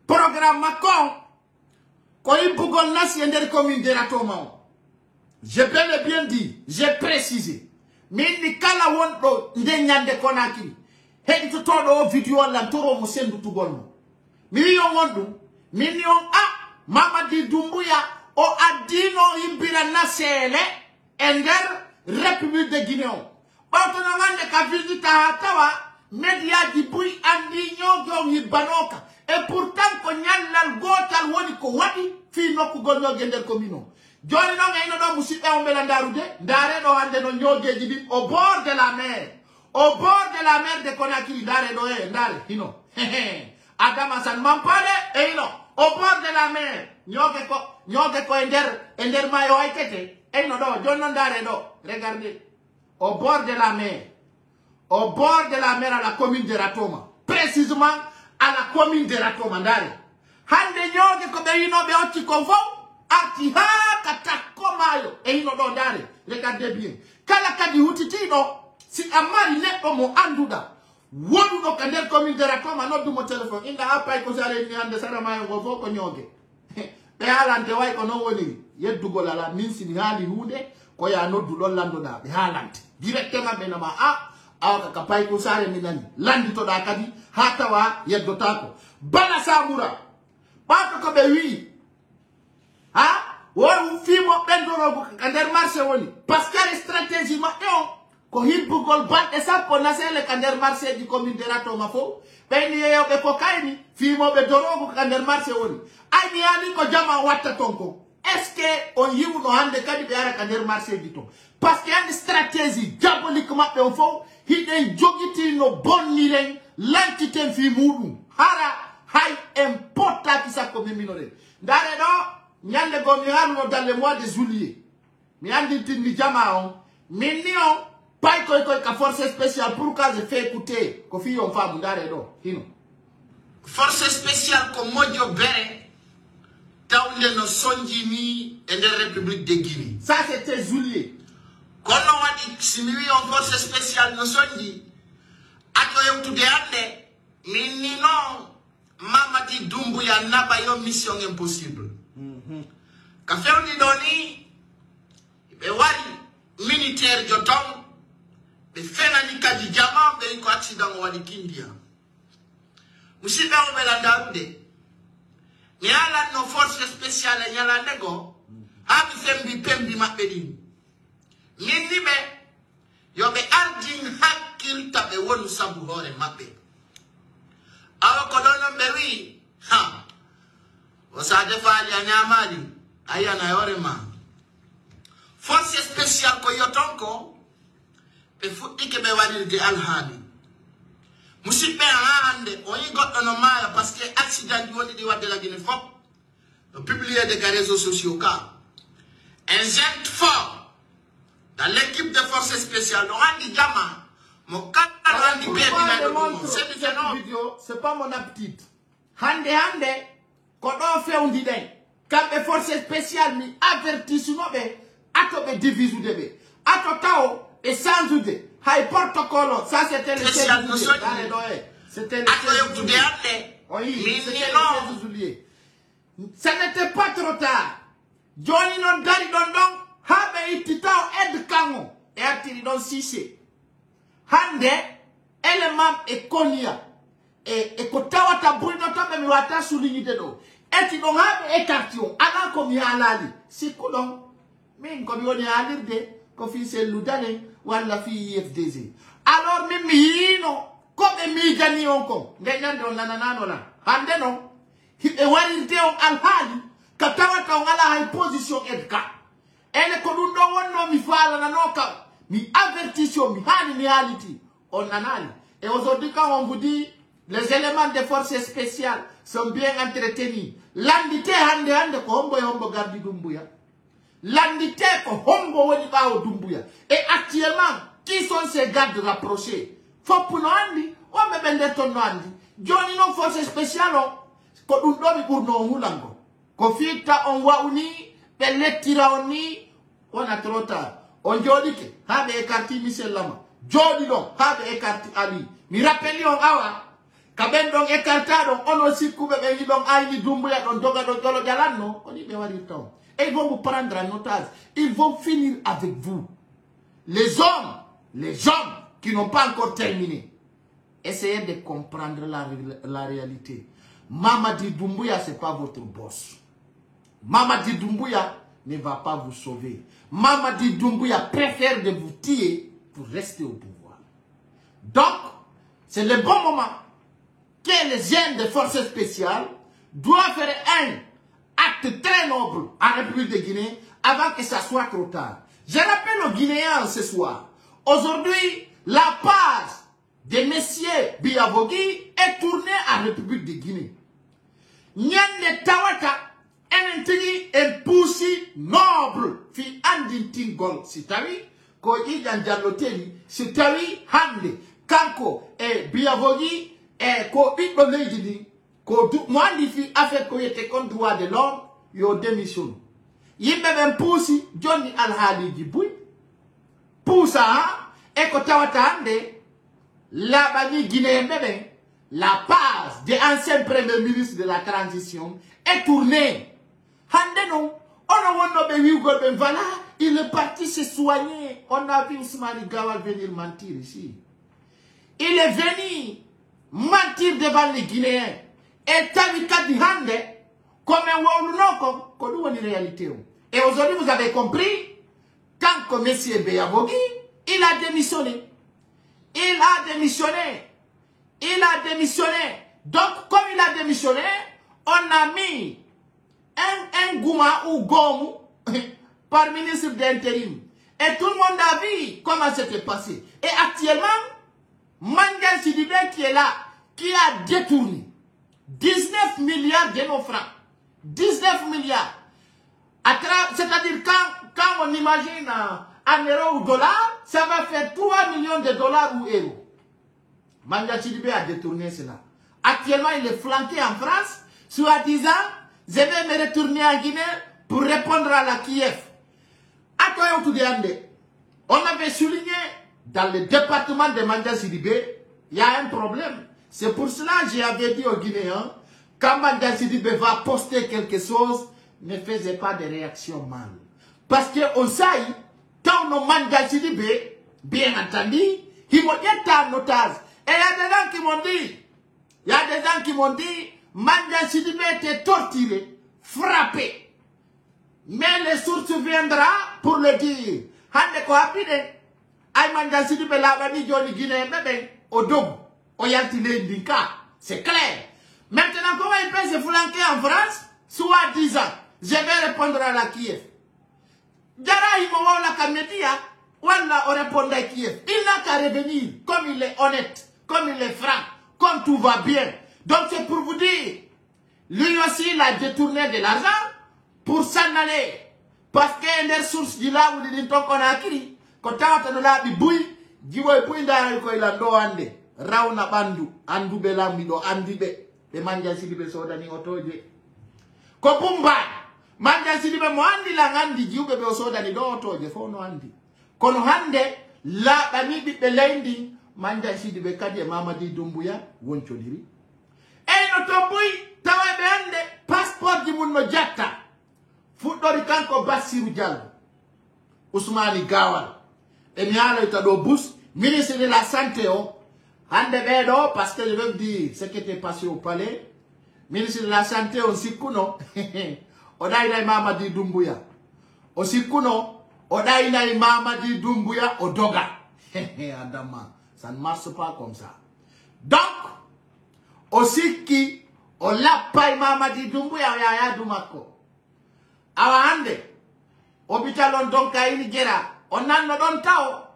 Programme Macon. Quand il bougon national comme une dératement. Je peux le bien dire. J'ai précisé. Mais ni kala wondo ndenyande konaki. Hedi to todo video la toro musendu tugolmo. Million wondu. Million Mamadi Dumbuya o adino imbira nasele ender République de Guinée. Batonangande ka visita hatawa media di bui andi nyogo yibanoka. Et pourtant ko nyallal gotal woni ko wadi fi nokku gonno gender komino. Joni no ngay no musibe o Belandaru de ndare do hande no nyogeji bi au bord de la mer. Au bord de la mer de Conakry ndare do ndare hino. Adama San Mampale e ino. Au bord de la mer, nyoge ko ender mayo aikete. Et non, John do, regardez. Au bord de la mer. Au bord de la mer à la commune de Ratoma. Précisément à la commune de Ratoma, ndare. Hande nyoge ko be ino be oti konfo. Ati ha katakomayo. E ino do ndare. Regardez bien. Kala kadi hutitino. Si amari nepo mo anduda. Wonu no kandel commune de Ratoma no du mo téléphone inda hapa iko sare ni ande sara mayo go foko nyoge be halante way ko no woni yeddugo la minsi ni hali hunde ko ya no du lon lando da be halante directement be nama awaka ka pay ko sare ni nani landi to da kadi hatawa yeddotako bala samura ba ko be wi wo fimo bendoro ko kander marché woni parce que stratégie ma ko hibbugol balɗe sappo nasele ka nder marché ji commune de Ratoma fo ɓeyni yeyoɓe ko kayni fimoɓe dorogo ka nder marché woni ayni yani ko jama watta ton ko est ce que on yiwno hande kadi ɓe ara ka nder marché ji ton par ce que andi stratégie diabolique maɓɓe on fo hiɗen jogitino bonniren lankiten fi muɗum hara hay en pottaki sakko miminoren ndare ɗo ñande go mi haruno dans le mois de juillet mi andintinmi jama on min ni on Pas que force spéciale, pourquoi je fais écouter que fille on femme d'arrêt hino. Force spéciale comme Modio Bere, taoule no sonjimi et de République de Guinée. Ça c'était juillet. kono wadi simiwi on force spéciale no sondi ato yewtude ande minni non Mamadi Doumbouya naba yo mission impossible ka fewni doni be wari militaire jotom be fenani kadi jama be ko accident wadi kindia musibe o belandarude mi ala no force spéciale nyala nego abi fembi pembi mabbe din minni be yo be ardin hakkil tabe wonu sabu hore mabbe awa kodono bewi ha osade fali anyamali ayana yore ma force spéciale ko yotonko be futti ke be wadi de alhali musibe hande oyi goddo no maya parce que accident di woni di wadde la Guinée fop publier des réseaux sociaux ka un jeune fort dans l'équipe de forces spéciales on dit jama mon c'est pas mon aptitude. Hande, kodo fait un diden. Quand les forces spéciales mi avertissent no be, ato be divise ou debe. Ato tao et sans oude. High protocole, ça c'était le 16 juillet. C'était le 16 juillet. Oui, c'était le 16 juillet. Ça n'était pas trop tard. Johnny non gari don don, habe ititao ed kango. Et atiri don sise. Hande, élément et konia. Et kotawa tabrino tabe mi wata souligné de do. Et tu n'auras écartion. Ala comme ya alali. Si koulon. Mais comme on est à l'irde. Kofi c'est l'oudale. Ou la fille IFDZ. Alors, mi no. Comme mi gani onko. Ngenando nananano la. Hande no. E warinte on alhali. Katawa ta on ala high position edka. Elle kodundo wono mi fala nanoka. Mi avertissement, mi hani mi reality. On analyse. Et aujourd'hui, quand on vous dit les éléments de forces spéciales sont bien entretenus, l'andite hande ko hombo gardi Doumbouya. L'andite ko hombo woni bao Doumbouya. Et actuellement, qui sont ces gardes rapprochés? Faut pour nous andi, on me bende ton andi. Johnny non forces spéciales, ko dundobi pour nous hulango. Ko fita on wa uni, pelle tira oni, on a trop tard. On jodi ke habe écarti Michel Lama jodi don habe écarti Ali mi rappeli on awa kaben don écarta don on aussi kube be ni don ayni Doumbouya don doga don dolo jalanno on y be wari ton et ils vont vous prendre en otage, ils vont finir avec vous. Les hommes qui n'ont pas encore terminé, essayez de comprendre la réalité. Mamadi Doumbouya c'est pas votre boss. Mamadi Doumbouya ne va pas vous sauver. Mamadi Doumbouya préfère de vous tuer pour rester au pouvoir. Donc, c'est le bon moment que les jeunes des forces spéciales doivent faire un acte très noble en République de Guinée avant que ça soit trop tard. Je rappelle aux Guinéens ce soir, aujourd'hui, la page de messieurs Biavogi est tournée en République de Guinée. Nyande Tawata un poussi noble fi andintin gol sitawi ko ijan jaloteli sitawi hande kanko e Biavogi e ko biddo leydi ni ko mo andi fi affaire ko yete kon droit de l'homme yo démission yimbe ben poussi jonni alhaliji buy poussa e ko tawata hande la bani guinéen beben la page de ancien premier ministre de la transition est tournée. Hande non, on a vu ben voilà, il est parti se soigner. On a vu Ousmane Gawal venir mentir ici. Il est venu mentir devant les Guinéens. Et Tavika dit Hande, comme un woulounoko, comme une réalité. Et aujourd'hui, vous avez compris, tant que M. Biavogi, il a démissionné. Il a démissionné. Il a démissionné. Donc, comme il a démissionné, on a mis un Gouma ou Gomu par ministre d'intérim. Et tout le monde a vu comment c'était passé. Et actuellement, Mangan Sidibé qui est là, qui a détourné 19 milliards de nos francs. 19 milliards. C'est-à-dire quand on imagine en euros ou dollars, ça va faire 3 millions de dollars ou euros. Mangan Sidibé a détourné cela. Actuellement, il est flanqué en France, soi-disant, je vais me retourner en Guinée pour répondre à la Kiev. On avait souligné dans le département de Mandia Sidibé, il y a un problème. C'est pour cela que j'avais dit aux Guinéens, quand Mandia Sidibé va poster quelque chose, ne faisait pas de réaction mal. Parce qu'on sait, quand on Mandia Sidibé, bien entendu, ils vont être en otage. Et il y a des gens qui m'ont dit, Mandia Sidibé était torturé, frappé. Mais les sources viendront pour le dire. Hande ko hapide, ay Mandia Sidibé la bani joli Guinée, bébé, au dog, au yantile ndinka. C'est clair. Maintenant, comment il peut se flanquer en France, soit 10 ans, je vais répondre à la Kiev. Djara Imowa la Kamedia, Walla on répond à Kiev. Il n'a qu'à revenir, comme il est honnête, comme il est franc, comme tout va bien. Donc c'est pour vous dire, lui aussi il a détourné de l'argent pour s'en aller. Parce qu'il y a des sources qui là où il dit qu'on a acquis. Quand on a la biboui, Diwo et Pouinda il a do ande. Rauna bandu, andu belamido, andibe. De Mandia Sidibé Sodani Otoje. Kopumba, Mandia Sidibé Moandi la ngandi, Diwo bebe Sodani do Otoje, fono andi. Kono hande, la bani bibe lendi, Mandia Sidibé Kadie Mamadi Dumbuya, wonchodiri. E no tombui, tawa be ande, passeport di mun no jatta. Foudori kanko Bassirou Diallo, Ousmane Gawal, et Mialo Itado Bous, ministre de la Santé, Hande Bedo, parce que je veux dire ce qui était passé au palais, ministre de la Santé, on s'y kuno, Odaïna Mamadi Dumbuya, on s'y kuno, Odaïna Mamadi Dumbuya, Odoga. Adama, ça ne marche pas comme ça. Donc, aussi qui, on l'a pas Mamadi Dumbuya, Yaya Dumako. Awande, hospital donc kaini gera, onando don tao,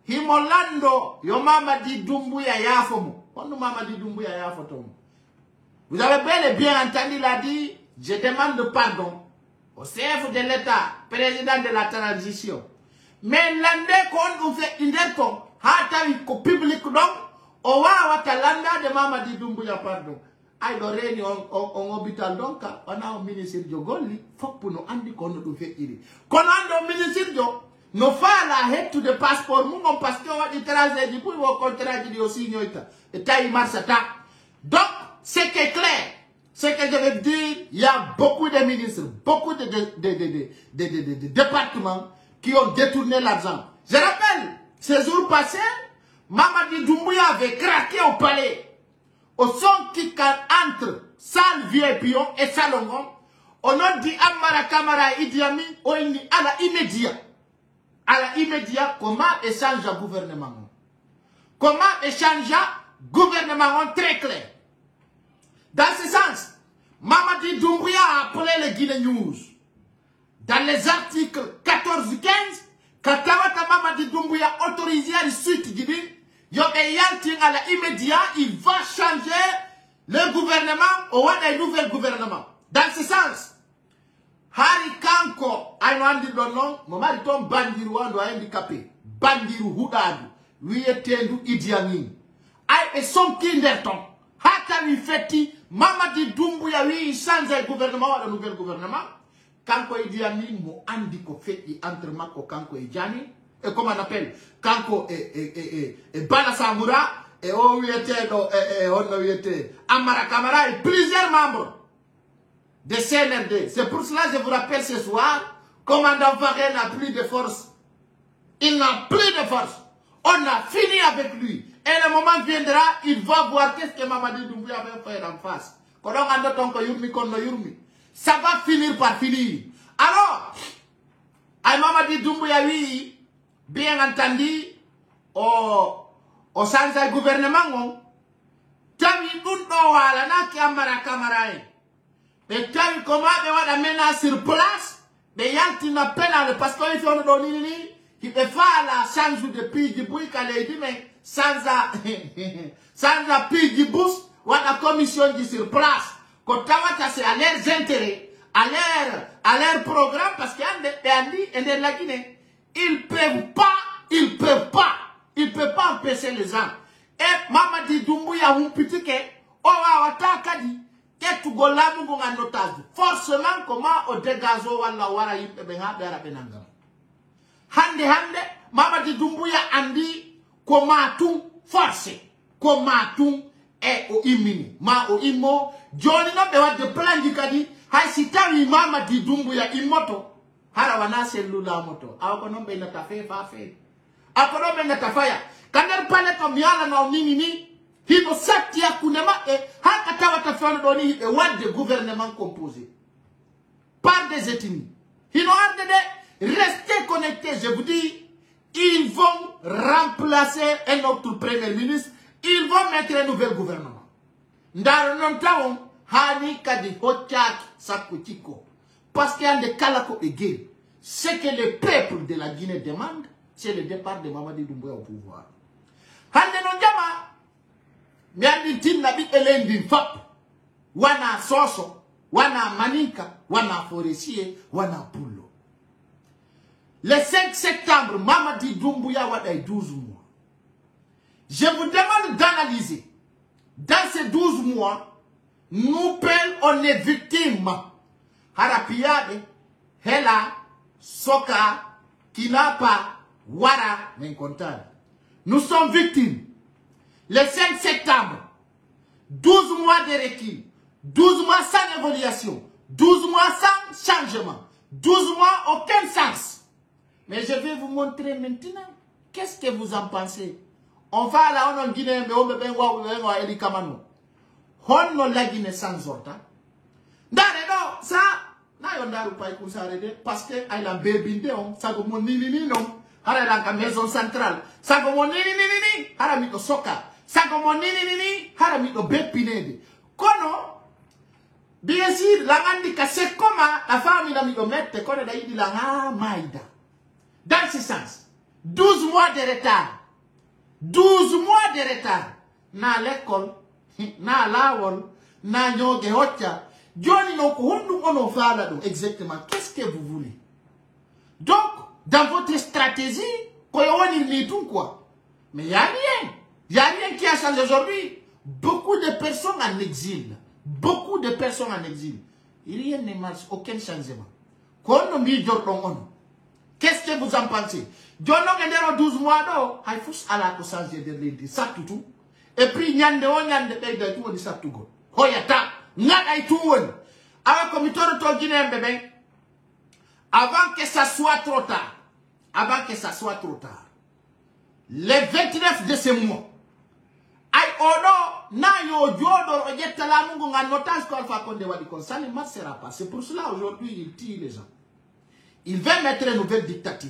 himolando, yo Mamadi Dumbuya yafomu, onu Mamadi Dumbuya yafotomu. Vous avez bel et bien entendu, il a dit, je demande pardon au chef de l'État, président de la transition. Mais l'ande qu'on vous fait inderton, hata ko public donc, owa watalanda de Mamadi Dumbuya pardon. Ay do reni on hôpital donc on a un ministre de Goli faut pour nous andi kono do fe iri kono ando ministre jo no fala head to the passport mu on parce que on dit tracer du pour au contrat di aussi nyoita et taille marsata. Donc c'est que clair, c'est que je veux dire, il y a beaucoup de ministres, beaucoup de départements qui ont détourné l'argent. Je rappelle, ces jours passés, Mamadi Doumbouya avait craqué au palais. Au son qui entre salle VIP et Salongon, on a dit Amara Kamara Idi Amin, on dit à la immédiat, comment échange le gouvernement. Comment échange le gouvernement très clair. Dans ce sens, Mamadi Doumbouya a appelé les Guinée News. Dans les articles 14-15, quand Mamadi Doumbouya autorisé à la suite Guinée, à la immédiat, il va changer le gouvernement au un nouvel gouvernement. Dans ce sens, Hari Kanko, Aïnoandi Donon, Momariton Bandiru Ando handicapé, Bandiru Hudadu, lui était Idi Amin. Aïe et son kinderton, Hata lui feti, Mamadi Doumbouya lui change le gouvernement, le nouvel gouvernement. Kanko Idi Amin, mo handiko feti entre Mako Kanko et Djani. Et comment on appelle Kanko et Bala Samura et Amara Kamara et plusieurs membres de CNRD. C'est pour cela que je vous rappelle ce soir, commandant Faré n'a plus de force. Il n'a plus de force. On a fini avec lui. Et le moment viendra, il va voir qu'est-ce que Mamadi Doumbouya va faire en face. Ça va finir par finir. Alors, Mamadi Doumbouya, oui, bien entendu, au sens du gouvernement, Tavi Undo Wala na Kamara Kamarae. Et Tavi comment de la menace sur place, mais yanti na peine parce qu'il faut nous donner, il peut faire la change de pays du bruit qu'elle a dit, mais sans la pays du boost, ou la commission qui sur place, quand Tawata c'est à leurs intérêts, à leur programme, parce qu'il y a des pays et de la Guinée. Ils peuvent pas empêcher les gens. Et Mamadi Doumbouya, un petit que, forcément, comment au dégazo wala wara yimbe benga bera benanga. hande Mamadi Doumbouya andi ko matum forcé ko matum e o imini ma o immo joni no be wadde plan di kadi hay si tawi Mamadi Doumbouya immoto hara wana cellula moto ako non be nata fe fa fe ako non be nata faya kander pale to miala no nini hino satti akunema e haka tawata fano doni be wadde gouvernement composé par des ethnies hino arde de rester connectés, je vous dis. Ils vont remplacer un autre premier ministre. Ils vont mettre un nouvel gouvernement. Ndaro non tawon hani kadi hochak sakutiko. Parce qu'il y a des kalako égé. Ce que le peuple de la Guinée demande, c'est le départ de Mamadi Doumbouya au pouvoir. Hande non jama miandi tin nabi elendi fap. Wana soso, wana maninka, wana forestier, wana poule. Le 5 septembre, Mamadi Doumbouya a 12 mois. Je vous demande d'analyser. Dans ces 12 mois, nous, on est victimes. Harapiade, Hela, Soka, Kinapa, Wara, Menkontane. Nous sommes victimes. Le 5 septembre, 12 mois de recul, 12 mois sans évaluation, 12 mois sans changement, 12 mois aucun sens. Mais je vais vous montrer maintenant. Qu'est-ce que vous en pensez? On va là, on en Guinée, mais on va aller kamano. On ne la Guinée sans orta. D'arrêt, ça, n'a yon daru pas écouter ça, parce que elle a bébé, ça comme mon nini non. Elle a la maison centrale. Ça comme mon nini, elle a mis au soka. Ça comme mon nini, elle a mis au bépinede. Kono, bien sûr, la mandika, c'est comment la famille a mis au maître, qu'on a dit la maïda. Dans ce sens, 12 mois de retard. 12 mois de retard. Na l'école, na lawol, na nyoge hocha. Johnny no kuhundu ono fala do. Exactement. Qu'est-ce que vous voulez? Donc, dans votre stratégie, koyoni ni tout quoi. Mais il n'y a rien. Il n'y a rien qui a changé aujourd'hui. Beaucoup de personnes en exil. Beaucoup de personnes en exil. Rien ne marche. Aucun changement. Kono mi jordon ono. Qu'est-ce que vous en pensez? Jono gendero 12 mois do, hay fous ala ko changer de lendi satutu. Et puis nyande o nyande be de tout di satugo. Hoyata, nyak ay tout won. Avec commitoro to Guinée bébé. Avant que ça soit trop tard. Avant que ça soit trop tard. Le 29 de ce mois. Ay odo na yo jodo ojetala mungu nga notage ko Alpha Condé wadi kon ça ne marchera pas. C'est pour cela aujourd'hui il tue les gens. Il va mettre une nouvelle dictature.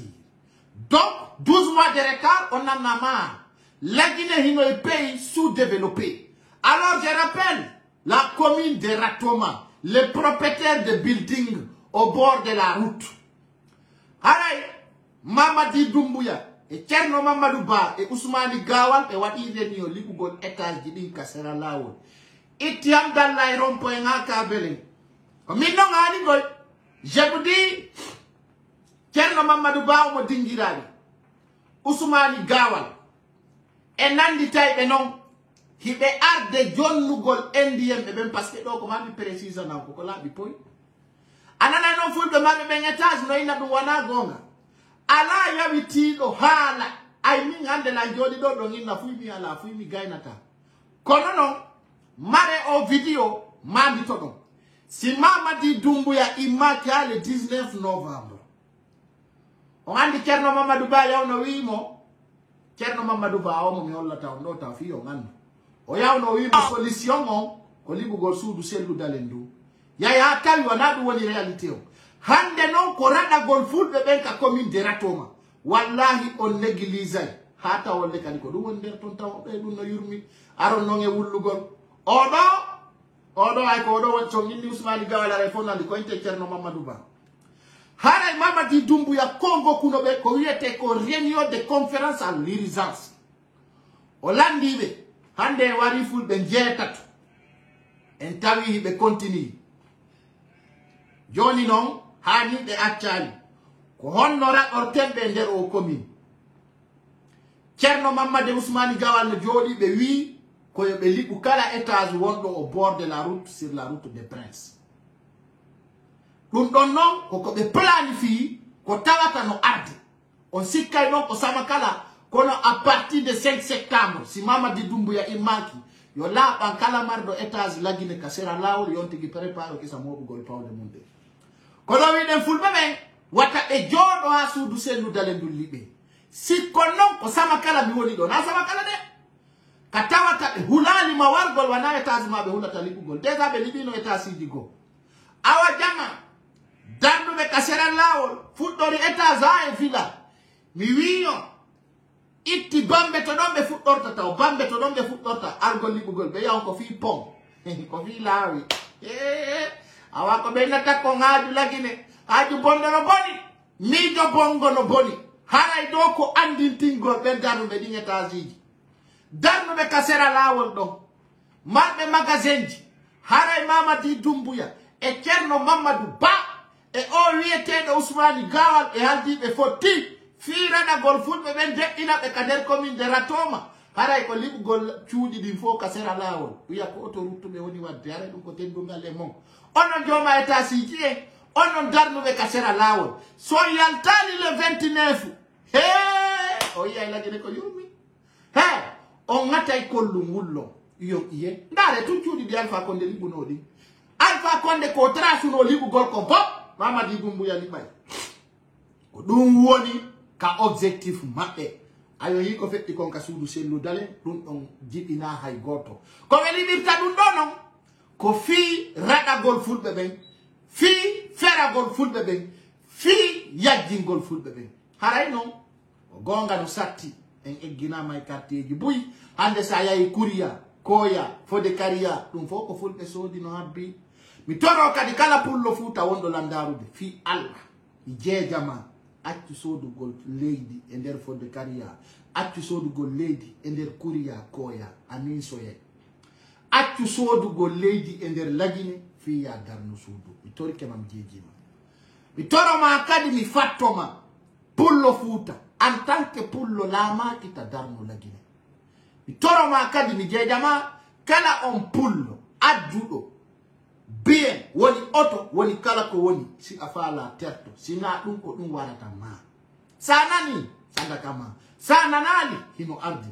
Donc, 12 mois de retard, on en a marre. La Guinée est un pays sous-développé. Alors, je rappelle, la commune de Ratoma, les propriétaires de buildings au bord de la route. Aray, Mamadi Doumbouya, et Tcherno Mamadou Ba, et Ousmane Gawal, et Wadi Renio, Libougol, étage, Gidin, Kassera Lao. Et Tiam dans l'aéroport, Kabele. Comme il n'a pas je vous dis, Tcherno Mamadou Ba mo dingirani Ousmane Gawal e nandi tay be non hibe arde jonnugol ndiyem be ben parce que do ko mami précise na ko labi poy anana non fulbe mami be ngetage no ina dum wana gonga ala yawiti do hala ay min hande la jodi do do ngina fuimi ala fuimi gaynata kono non mare o video mami to don si Mamadi Doumbouya imaka le 19 novembre. On a dit Tcherno Mamadou Ba ya ono wimo. Tcherno Mamadou Ba omo mi holla ta ondo ta fi o ngando. O ya ono wimo solution on ko libu gol sudu selu dalendu. Ya tawi wana du woni réalité o. Hande non ko rada gol fulbe ben ka commune de Ratoma. Wallahi on néglisay. Hata wolle kadi ko dum won der ton taw be dum no yurmi aron non e wullugol. Odo ay ko do won so ngindi Ousmane Gawala re fonna di ko inte Tcherno Mamadou Ba. Haray Mamadi Doumbouya Congo kunobe ko wiete ko réunion de conférence à l'urgence. Olandibe hande wari fulbe jeetatu. En tawi be continue. Joni non hani de accali ko honnora ortembe nder o commune. Tcherno Mamadou Ousmane Gawal no jodi be wi ko be libu kala étage wondo au bord de la route sur la route des Princes. Dum don non ko be planifie ko tawata no arde on sikkay non ko sama kala kono à partir de 5 septembre si Mamadi Doumbouya imaki yo la ban kala mardo étage lagine ka sera lawol yonti gi prépare ki sa mobugol pawde munde kono wi den fulbe ben wata e jodo ha suudu sendu dale dullibe si konon ko sama kala mi woni do na sama kala de katawata hulali mawargol wana étage mabe hulata libugol déjà be libino étage digo awa jama dandu be ka sera lawol fuddori étage ha e villa mi wiyo itti bambe to dombe fuddorta taw bambe to dombe fuddorta argol libugol be yaw ko fi pom ko fi lawi awa ko be nata ko ngaju lagine aju bondo no boni ni do bongo no boni haray do ko andintingol be daru be dingeta ziji darno be kasera lawol do marbe magasinji haray Mamadi Doumbouya e Cerno Mamadou Ba e o wiyeteɗo Ousmane Gawal e haldiɓe fotti firana gol fulɓe ɓen de'ina ɓe ka nder commune de Ratoma haray ko liɓugol cuuɗi ɗin fof kasera lawol wiya ko oto ruttuɓe woni wadde haray ɗum ko teddungal e mon onon joma état siji en onon darnuɓe kasera lawol so yaltani le 29 he o yiyay lagine ko yurmi he on ngatay kollu ngullo yo iye ndare tun cuuɗi ɗi Alpha Condé liɓuno ɗi Alpha Condé ko trasuno liɓugol ko bopp Mamadi Doumbouya liɓay ko ɗum woni ka objectif maɓɓe ayo yi ko fetti kon ka suudu sellu dale ɗum ɗon jiɗina hay goto ko ɓe liɓirta ɗum ɗo non ko fii raɗagol fulɓe ɓen fii feragol fulɓe ɓen fii yajjingol fulɓe ɓen haray noon o gonga no satti en egginama e quartier ji buy hande sa yahi Kuriya Koya Fode Kariya ɗum fof ko fulɓe soodi no habbi mi toro kadi kala pullo fuuta wonɗo landarude fi Allah jeejama accu sodugol leydi e nder Fode Kariya accu sodugol leydi e nder Kuriya Koya amin soye accu sodugol leydi e nder lagine fiya darno suudu mi torike mam jeejima mi toroma kadi mi fattoma pullo fuuta en tant que pullo laamaki ta darno lagine mi toroma kadi mi jeejama kala on pullo adduɗo bien woni oto woni kala ko woni si a faala terto sina ɗum ko ɗum warata ma sa nani sandaka ma sa nanali hino ardi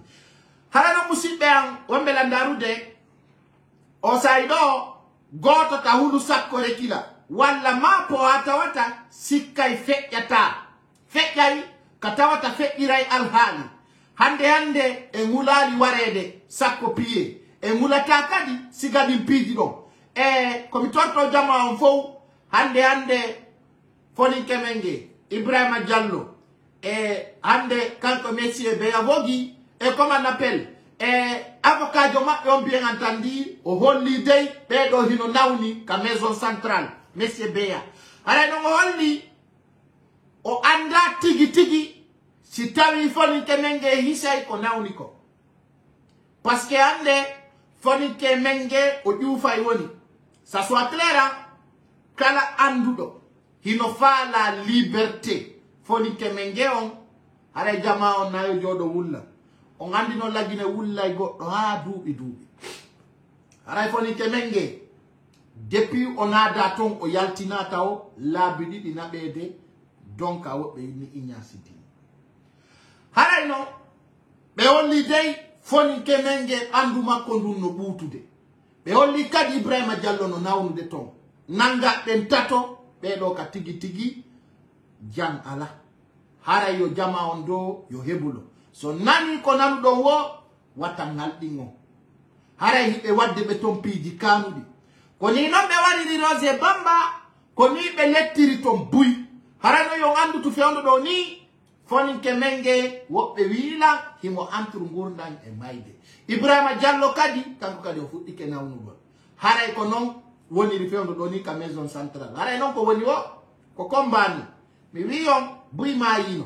harano musidɓe an wonɓe landarude o sayi ɗo goto ta hulu sakko rekila walla ma po a tawata sikkay feƴƴata feƴƴay ka tawata feƴƴiray alhaali hande e ngulali warede sakko piye e ngulata kadi sigadin piiji ɗon e komi torto jama on fof hande foninke menge Ibrahima Diallo e hande kanko Monsieur Beya Vogi e comme on appelle e avocat jo maɓɓe on bien entendu o holli dey ɓeɗo hino nawni ka maison centrale Monsieur Beya haray ɗon o holli o anda tigi tigi si tawi foninke menge hisay ko nawni ko parce que hande foninke menge o ƴuufay woni ça soit clair kala anduɗo hino faala liberté foninke menge on haray jama on nayo joɗo wulla on andi no lagine wullay goɗɗo ha duuɓi haray foninke menge depuis o naada ton o yaltinata o laabi ɗiɗi naɓede donc a woɓɓe ni ignasidini haray no ɓe holli dey foninke menge ɓandu makko ndun no ɓuutude ɓe holli kadi Ibrahima Diallo no nawnude ton nangaɗen tato ɓeɗo ka tigi tigi jan ala haray yo jama on do yo heɓulo so nani ko nanuɗon wo watta ngalɗingo haray hiɓe wadde ɓe ton piiji kanuɗi ko ni noon ɓe waɗiri Rose Bamba ko ni ɓe lettiri ton buy harano yo andu to fewndo ɗo ni foninke menge woɓɓe wiila himo entre gurdan e mayde Ibrahima Diallo kadi kanko kadi o fuɗɗike nawnugol haray ko noon woniri fewndo ɗo ni ka maison centrale haray noon ko woni o ko kombani mi wi on buy mayino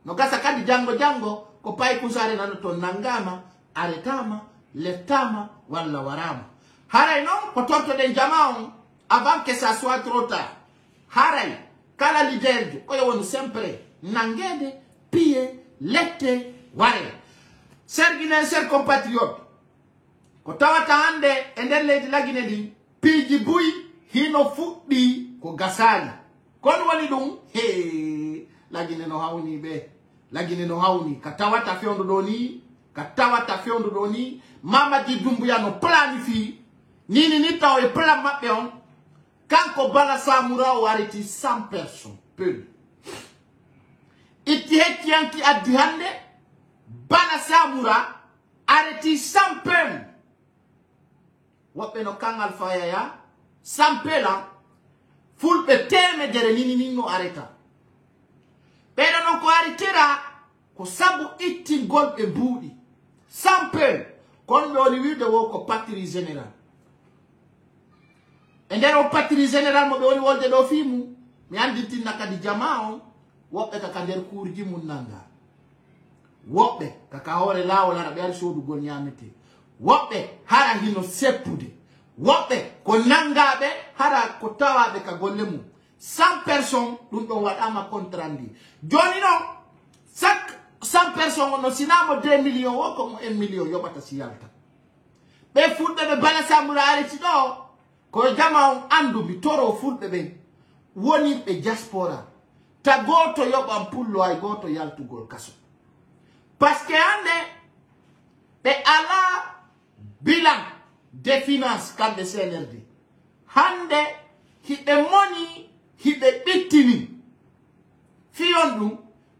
no gasa kadi jango jango ko pay kusare nano to nangama aretama leftama walla warama haray noon ko tortoɗen jama on avant que ça soit trop tard haray kala leader jo koyo woni sempre nangede piye lette ware serginen ser compatriote ko tawata hande e nder leydi lagine ɗi piiji buy hino fuɗɗi ko gasali kono woni ɗum he lagine no hawni ɓe la Guinée no hauni katawata fiondo doni katawata fiondo doni Mamadi Doumbouya no planifi nini nita o plan mabbe on kanko Bala Samura o arrêté 100 personnes peu iti hetianki addi hande Bala Samura arrêté 100 personnes woɓɓe no kangal fayaya 100 pela fulɓe temedere nini no arrêta ɓeɗo non ko arritira ko sabu ittingol ɓe mbuuɗi 100 pel kon ɓe woni wiide wo ko patrie général e nder o patrie général mo ɓe woni wolde ɗo fimu mi andintinna kadi jama on woɓɓe kaka nder kuurji mum nanga woɓɓe kaka hoore laawol hara ɓe ari soodugol ñamete woɓɓe hara hino seppude woɓɓe ko nangaɓe hara ko tawaɓe ka golle mum 100 personnes ɗum ɗon waɗama contrat ndi joni noon chaque 100 personnes no sinamo 2 millions o ko 1 million yoɓata si yalta ɓe fulɓe ɓe Bala Samura areti ɗo koye jama on andumi toro fulɓe ɓen woniɓe diaspora ta goto yoɓan pullo ay goto yaltugol kaso par ce que hande ɓe ala bilan des finances kamɓe CNRD hande hiɓe moni hiɓe ɓittini fiyon ɗum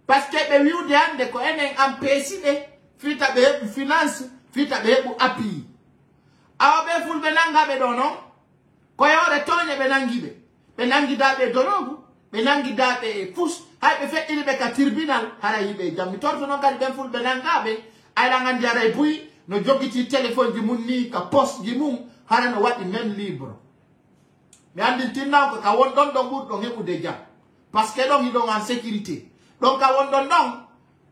par ce que ɓe wiwde hande ko enen an peesiɓe fita ɓe heɓu finance fita ɓe heɓu appui awa ɓe fulɓe nangaɓe ɗo noon koye hoore toñe ɓe nangiɓe ɓe nangidaɓe dologu ɓe nangidaɓe fus hay ɓe feƴƴini ɓe ka tribunal hara yiɓe jammi torto noon kadi ɓen fulɓe nangaɓe ayla gandi haray buyi no joggiti téléphone ji mum ni ka poste ji mum hara no waɗi même libre mi andintinnaw ko ka won ɗon ɗon ɓurɗon heɓude jam par ce que ɗon hiɗon en sécurité ɗon ka won ɗon ɗon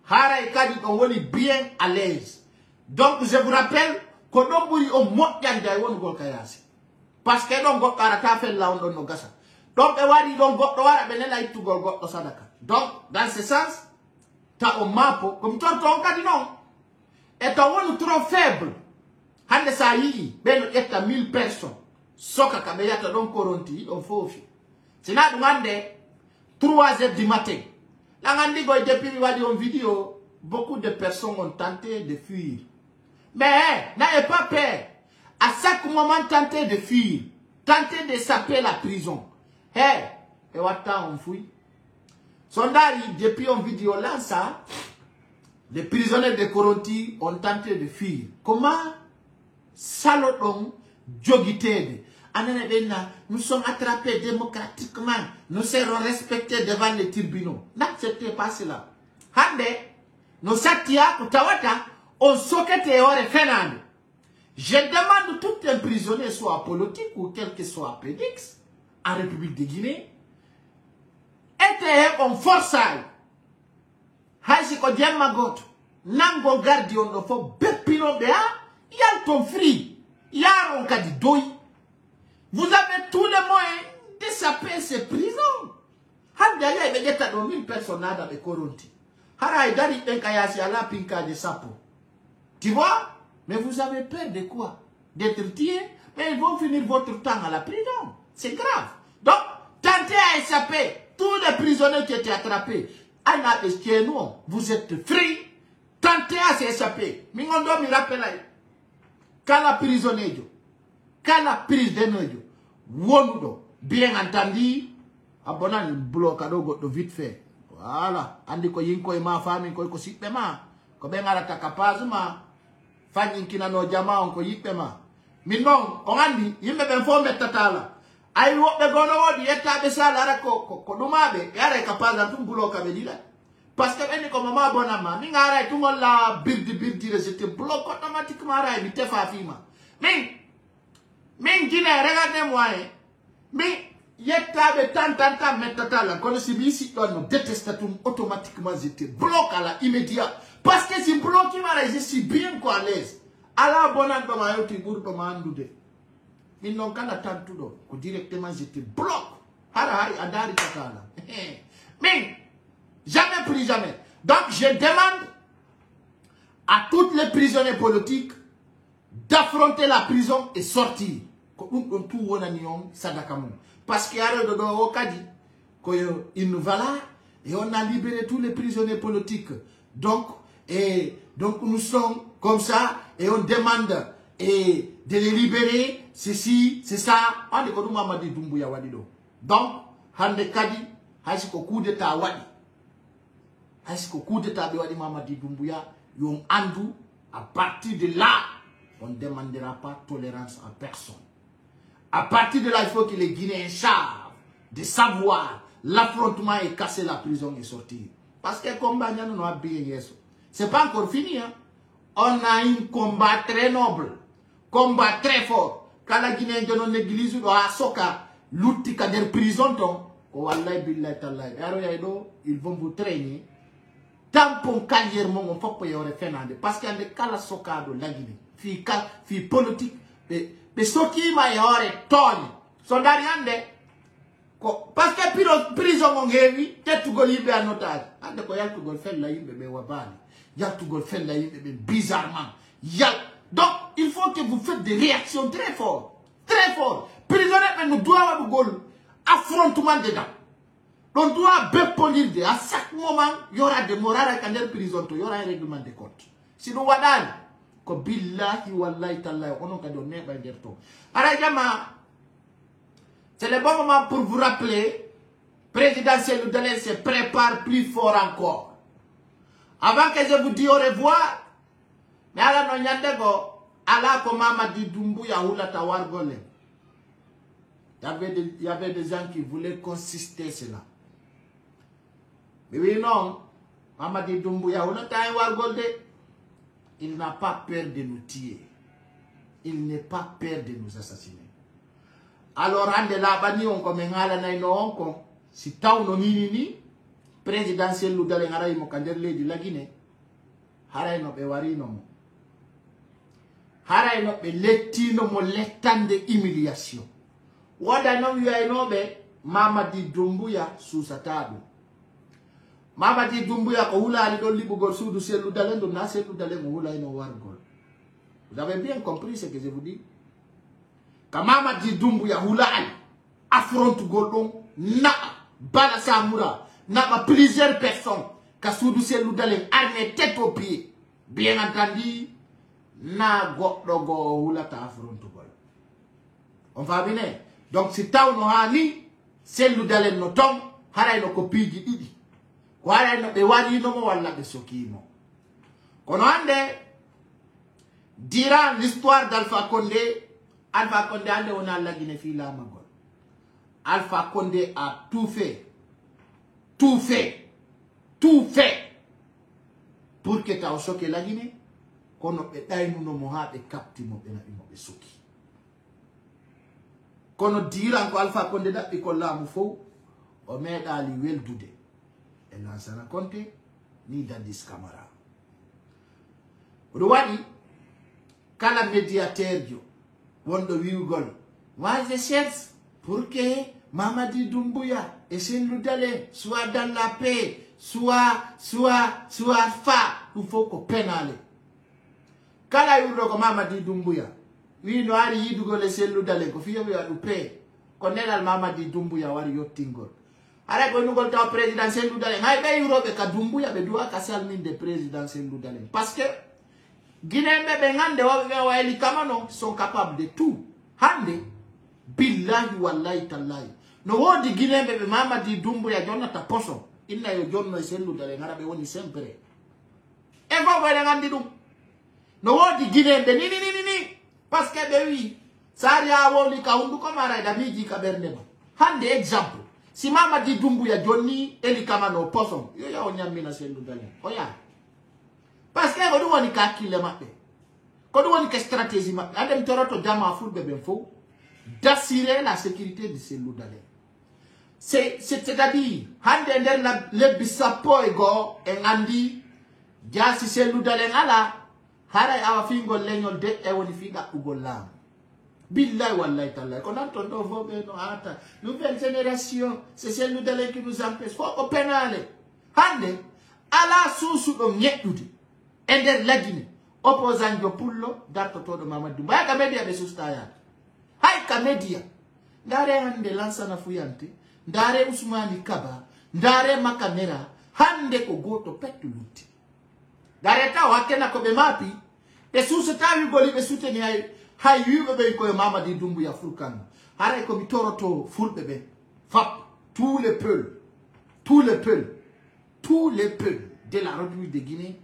haray kadi ɗon woni bien à l'aise donc je vous rappelle ko ɗon ɓuri o moƴƴande ay wongol ka yaasi par ce que ɗon goɗɗo arata fella on ɗon no gasa ɗon ɓe waɗi ɗon goɗɗo wara ɓe nela ittugol goɗɗo sadaka donc dans ce sens ta o mapo komi torto on kadi noon e to woni trop faible hande sa yii ɓe no ƴetta 1000 personnes soka ka ɓe yata ɗon koronti ɗon foofi sina ɗum hande 3h du matin langandigoy depuis mi waɗi on vidéo beaucoup de personnes ont tenté de fuir mais n'ayez pas peur à chaque moment tentez de fuir tentez de saper la prison et watta on fouille sondari depuis on vidéo là ça les prisonniers de Koronti ont tenté de fuir. Comment salodon jogitede anene benna nous sommes attrapés démocratiquement, nous serons respectés devant les tribunaux. N'acceptez pas cela. Hande no satia kutawata on sokete ore fenande. Je demande tout un prisonnier soit politique ou quel que soit pédix en République de Guinée était en forçage. Haisi ko jemma goto nango gardi on do fo beppino be ha yalton free yaron kadi doy. Vous avez tous les moyens de saper ces prisons. Hande ya be jetta do 1000 personnes nada be Koronti haray dari ben kayasi ala pinka de sapo. Tu vois? Mais vous avez peur de quoi? D'être tué? Mais ils vont finir votre temps à la prison. C'est grave. Donc tentez à échapper tous les prisonniers qui étaient attrapés. Vous êtes free, tentez à s'échapper. Mingondo mi rappelle, quand la prisonnier, quand la prisonnier, wonudo, bien entendu, abonnan blocado go vite fait. Voilà, andi ko yinko e ma fami ko sippe ma, ko be ngara capaz ma, fanyin kina no jama on ko yippe ma. Min non, on andi yimbe ben fo metatala. Ay woɓɓe gono wodi yettaɓe sala ara ko ɗumaɓe e ara capaz tum bloca ɓe ɗiɗa parce que ɓenni ko mama bonama min ara tugol la birdire j'étais bloque automatiquement ara mi tefa fima min Guinée regardez moi min yettaɓe tan mettatala kono si mi siɗɗon no détesta tum automatiquement j'étais bloque à la immédiat parce que si bloquima je suis bien ko à l'aise ala bonanɗoma yewti ɓurɗoma andude min non kala tantuɗo ko directement j'étais bloque hara hay adari takala mais jamais plus jamais. Donc je demande à tous les prisonniers politiques d'affronter la prison et sortir tout wonani on sadaka mum parce que yaro do o kadi ko il nous voilà et on a libéré tous les prisonniers politiques. Donc nous sommes comme ça, et on demande de les libérer, ceci, c'est ça. On dit que nous Mamadi Doumbouya wadido. Donc, hande kadi, haisiko coup d'état wadi. Haisiko coup d'état wadi Mamadi Doumbouya, yon andou, à partir de là, on ne demandera pas tolérance à personne. À partir de là, il faut que les Guinéens savent de savoir l'affrontement et casser la prison et sortir. Parce que le combat, nous avons bien. C'est pas encore fini. Hein? On a un combat très noble, combat très fort. Quand la Guinée est dans l'église, on a soka, l'outil qui est prison, ils vont vous traîner. Tampon carrièrement, on faut payer au Fernandez. Parce qu'il y a des cas soka de la Guinée. Fi politique. Mais ce qui m'a eu tonne. Son d'ariande. Parce que prison on heavy, peut-être tu go libérer en otage. Ande ko yal tu go faire la yimbe be wabali. Yal tu go faire la yimbe bizarrement. Yal. Donc il faut que vous faites des réactions très fortes. Très fortes. Prisonniers nous doit avoir goal affrontement dedans. On doit bépolir à chaque moment, il y aura des morales à prison, il y aura un règlement de compte. Sinon wadal ko billahi wallahi tallahi on ka donner ba derto. Arajama c'est le bon moment pour vous rappeler, présidentiel Loudalen se prépare plus fort encore. Avant que je vous dise au revoir, mais à la non Allah comme Mamadi Doumbouya ou la Tawargole. Il y avait des gens qui voulaient consister cela. Mais oui, non, Mamadi Doumbouya ou la Tawargole, il n'a pas peur de nous tuer. Il n'est pas peur de nous assassiner. Alors, ande la bani on comme ngala na ino on si taw no ni présidentiel Loudalen ngaray mo kanderle di la Guinée haray no be warino mo haray no be lettino mo lettande humiliation wada no wiay no be Mamadi Doumbouya susatado Mamadi Doumbouya ko hula do libugol sudu sel Loudalen do na sel Loudalen mo hula ino wargol. Vous avez bien compris ce que je vous dis? Quand Mamadi Doumbouya Houlal affronte Godon, na Bala Samoura, n'a plusieurs personnes, Kassoudou Seloudalen, armé tête aux pieds. Bien entendu, na Godogo Houlata affronte Godon. On va bien. Donc, si Tao no Hani, Seloudalen no Tom, Haray no Kopi di Idi. Haray no Bewadi no mo wala de Sokimo. Konoande, durant l'histoire d'Alpha Condé, Alpha Condé ande on a la Guinée fila magol. Alpha Condé a tout fait pour que ta osoke la Guinée kono be daynu no mo ha be capti mo be na imo be soki. Kono dira ko Alpha Condé da ko lamu fo o meda li weldude e Lansana Conté ni Dadis Camara. Wadi kala médiateur jo wondo wiugol moi je cherche pour que Mamadi Doumbouya et Sen Loudalen soit dans la paix, soit fa, il faut qu'on pénale. Kala yudo ko Mamadi Doumbouya wi no ari yidugol e Sen Loudalen ko fiyo ya du paix ko nelal Mamadi Doumbouya wari yottingol ara ko nugol taw président Sen Loudalen hay be yurobe ka Doumbouya be duwa ka salminde de président Sen Loudalen parce que Guinée ngande wa eli kamano sont capables de tout. Hande billahi wallahi tallahi. No wodi Guinée be Mamadi Doumbouya Jonathan Poso. Inna yo jonno e Sen Loudalen ngara be woni sempre. E go wele ngandi dum. No wodi Guinée be ni parce que be wi sari a woli ka hundu ko mara da miji ka bernde ba. Hande exemple. Si Mamadi Doumbouya jonni eli kamano Poso. Yo ya onyamina Sen Loudalen. Oya. Parce que quand on a calculé quand on a stratégie, on d'assurer la sécurité de ces Loudalen. C'est-à-dire, le bisapo ego et andi, si c'est Loudalen ala, haray awa fingo leñol de e woni figa ugolam. Billahi wallahi taala. Quand on entend vos no ata, nouvelle génération, c'est ces Loudalen qui nous empêche. Faut au pénale. Hande, ala susu do nyetudi. Ender la Guinée, opposant de Pullo, d'Artoto de Mamadou. Bah, Kamedia de Sustaya. Hai Kamedia. Dare Hande Lansana Fuyante, Dare Ousmani Kaba, ndare makamera hande ko goto petto lutti dare ta wakena ko be mapi e susu tawi goli be suteni hay yube be ko Mamadi Doumbouya Furkan hare ko mi toroto fulbe be fap tous les peuples de la République de Guinée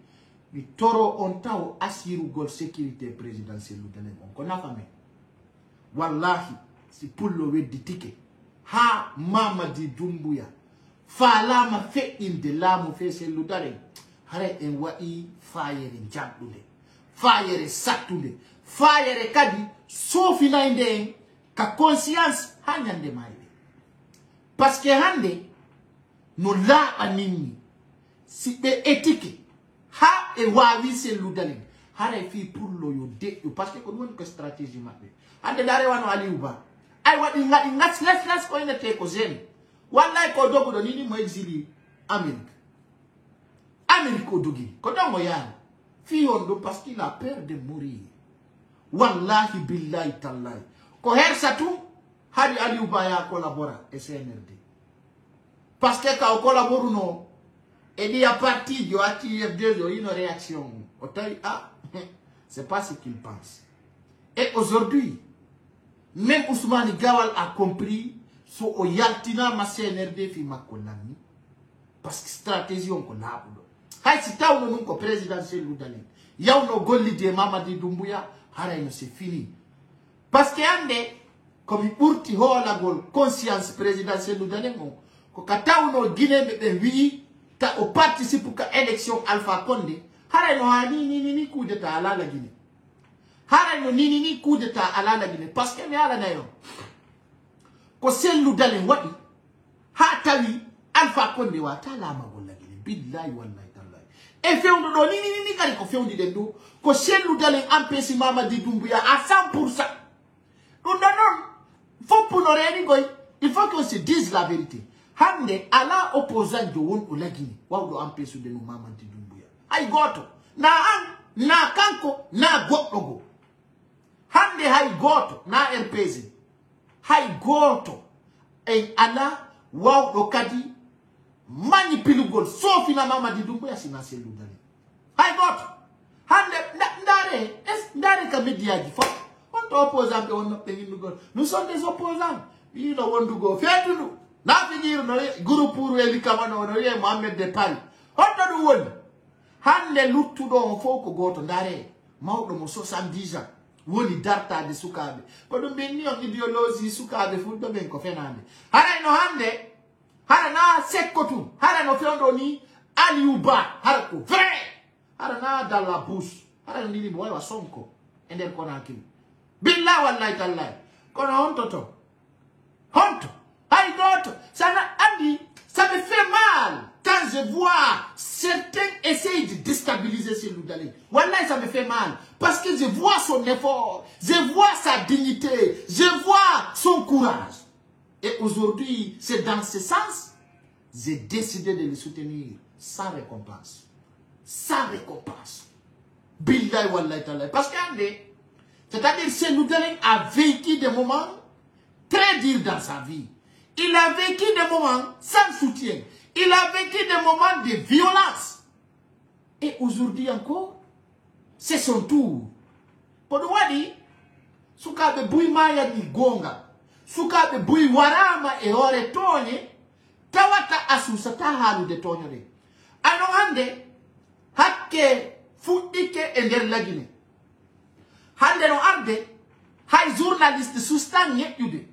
mi toro on taw asiru gol sécurité présidentielle ludalen on ko nafame wallahi si pullo weddi tike ha Mamadi Doumbouya falama fe inde lamu fe selludare hare en wa'i fayere jaddude fayere sattude fayere kadi sofina inde ka conscience hanyande maybe parce que hande no la anini si be éthique ha e wawi selludare hare fi pullo yo de parce que ko woni ko stratégie mabbe hande dare wano Aliou Ba ay wadi ngati ngas ko ina te ko zen wallahi ko dogo do nini mo exili Amérique ko dogi ko dongo yan fi hondo parce qu'il a peur de mourir wallahi billahi tallahi ko hersatu hadi Aliou Ba ya collabora e CNRD parce que ka collabore no et il y a parti de ATF2 une réaction otai ah c'est pas ce qu'il pense et aujourd'hui même Ousmane Gawal a compris so o yaltina ma CNRD fi makolani parce que stratégie on ko labudo hay si tawno nun ko présidentiel ludalen yawno golli de Mamadi Doumbouya haray no c'est fini parce que ande comme burti hola gol conscience présidentielle ludalen ko katawno Guinée be wi ta o participe ka élection Alpha Condé haray no ni coup d'état ala la Guinée haray no ni coup d'état ala la Guinée parce que mi ala na yo ko sellu dalen wadi ha tawi Alpha Condé wa tala ma golla Guinée billahi wallahi tallahi e fewndo do ni kadi ko fewndi den do ko sellu dalen empêche Mamadi Doumbouya à 100%. Donc non faut pour nous goy il faut qu'on se dise la vérité hande ala opposant de won ko la Guinée wawdo empêche de Mamadi Doumbouya ay goto na kanko na goddo hande hay goto na RPC hay goto en ala wawdo kadi manipulugol sofina Mamadi Doumbouya sina seludani hay goto hande ndare ka media ji fo on to opposant on no pengindugol nous sommes des opposants yi no wondugo fetudu na figir no groupe pour eli kamano no ye Mohamed de Paris on do woni hande luttudo on fo ko goto ndare mawdo mo 70 ans woni darta de sukabe ko dum benni on idéologie sukabe fuldo ben ko fenande hara no hande hara na sekkotu hara no fewndo ni Aliou Ba hara ko vrai hara na dans la bouche hara ni bo wa sonko ender ko na kim billahi wallahi tallahi kono honto ay d'autres ça me fait mal quand je vois certains essayer de déstabiliser Cellou Dalein. Wallahi, ça me fait mal. Parce que je vois son effort, je vois sa dignité, je vois son courage. Et aujourd'hui, c'est dans ce sens, j'ai décidé de le soutenir sans récompense. Sans récompense. Billahi wallahi ta'ala. Parce que, c'est-à-dire, Cellou Dalein a vécu des moments très durs dans sa vie. Il a vécu des moments sans soutien. Il a vécu des moments de violence. Et aujourd'hui encore, c'est son tour. Pour nous dire, sukabe bui maya ni gonga, sukabe bui warama e ore tonye, tawata asusata halu de tonyore. Ano hande, hakke futike ender lagine. Hande no arde, hay journaliste sustan yetude.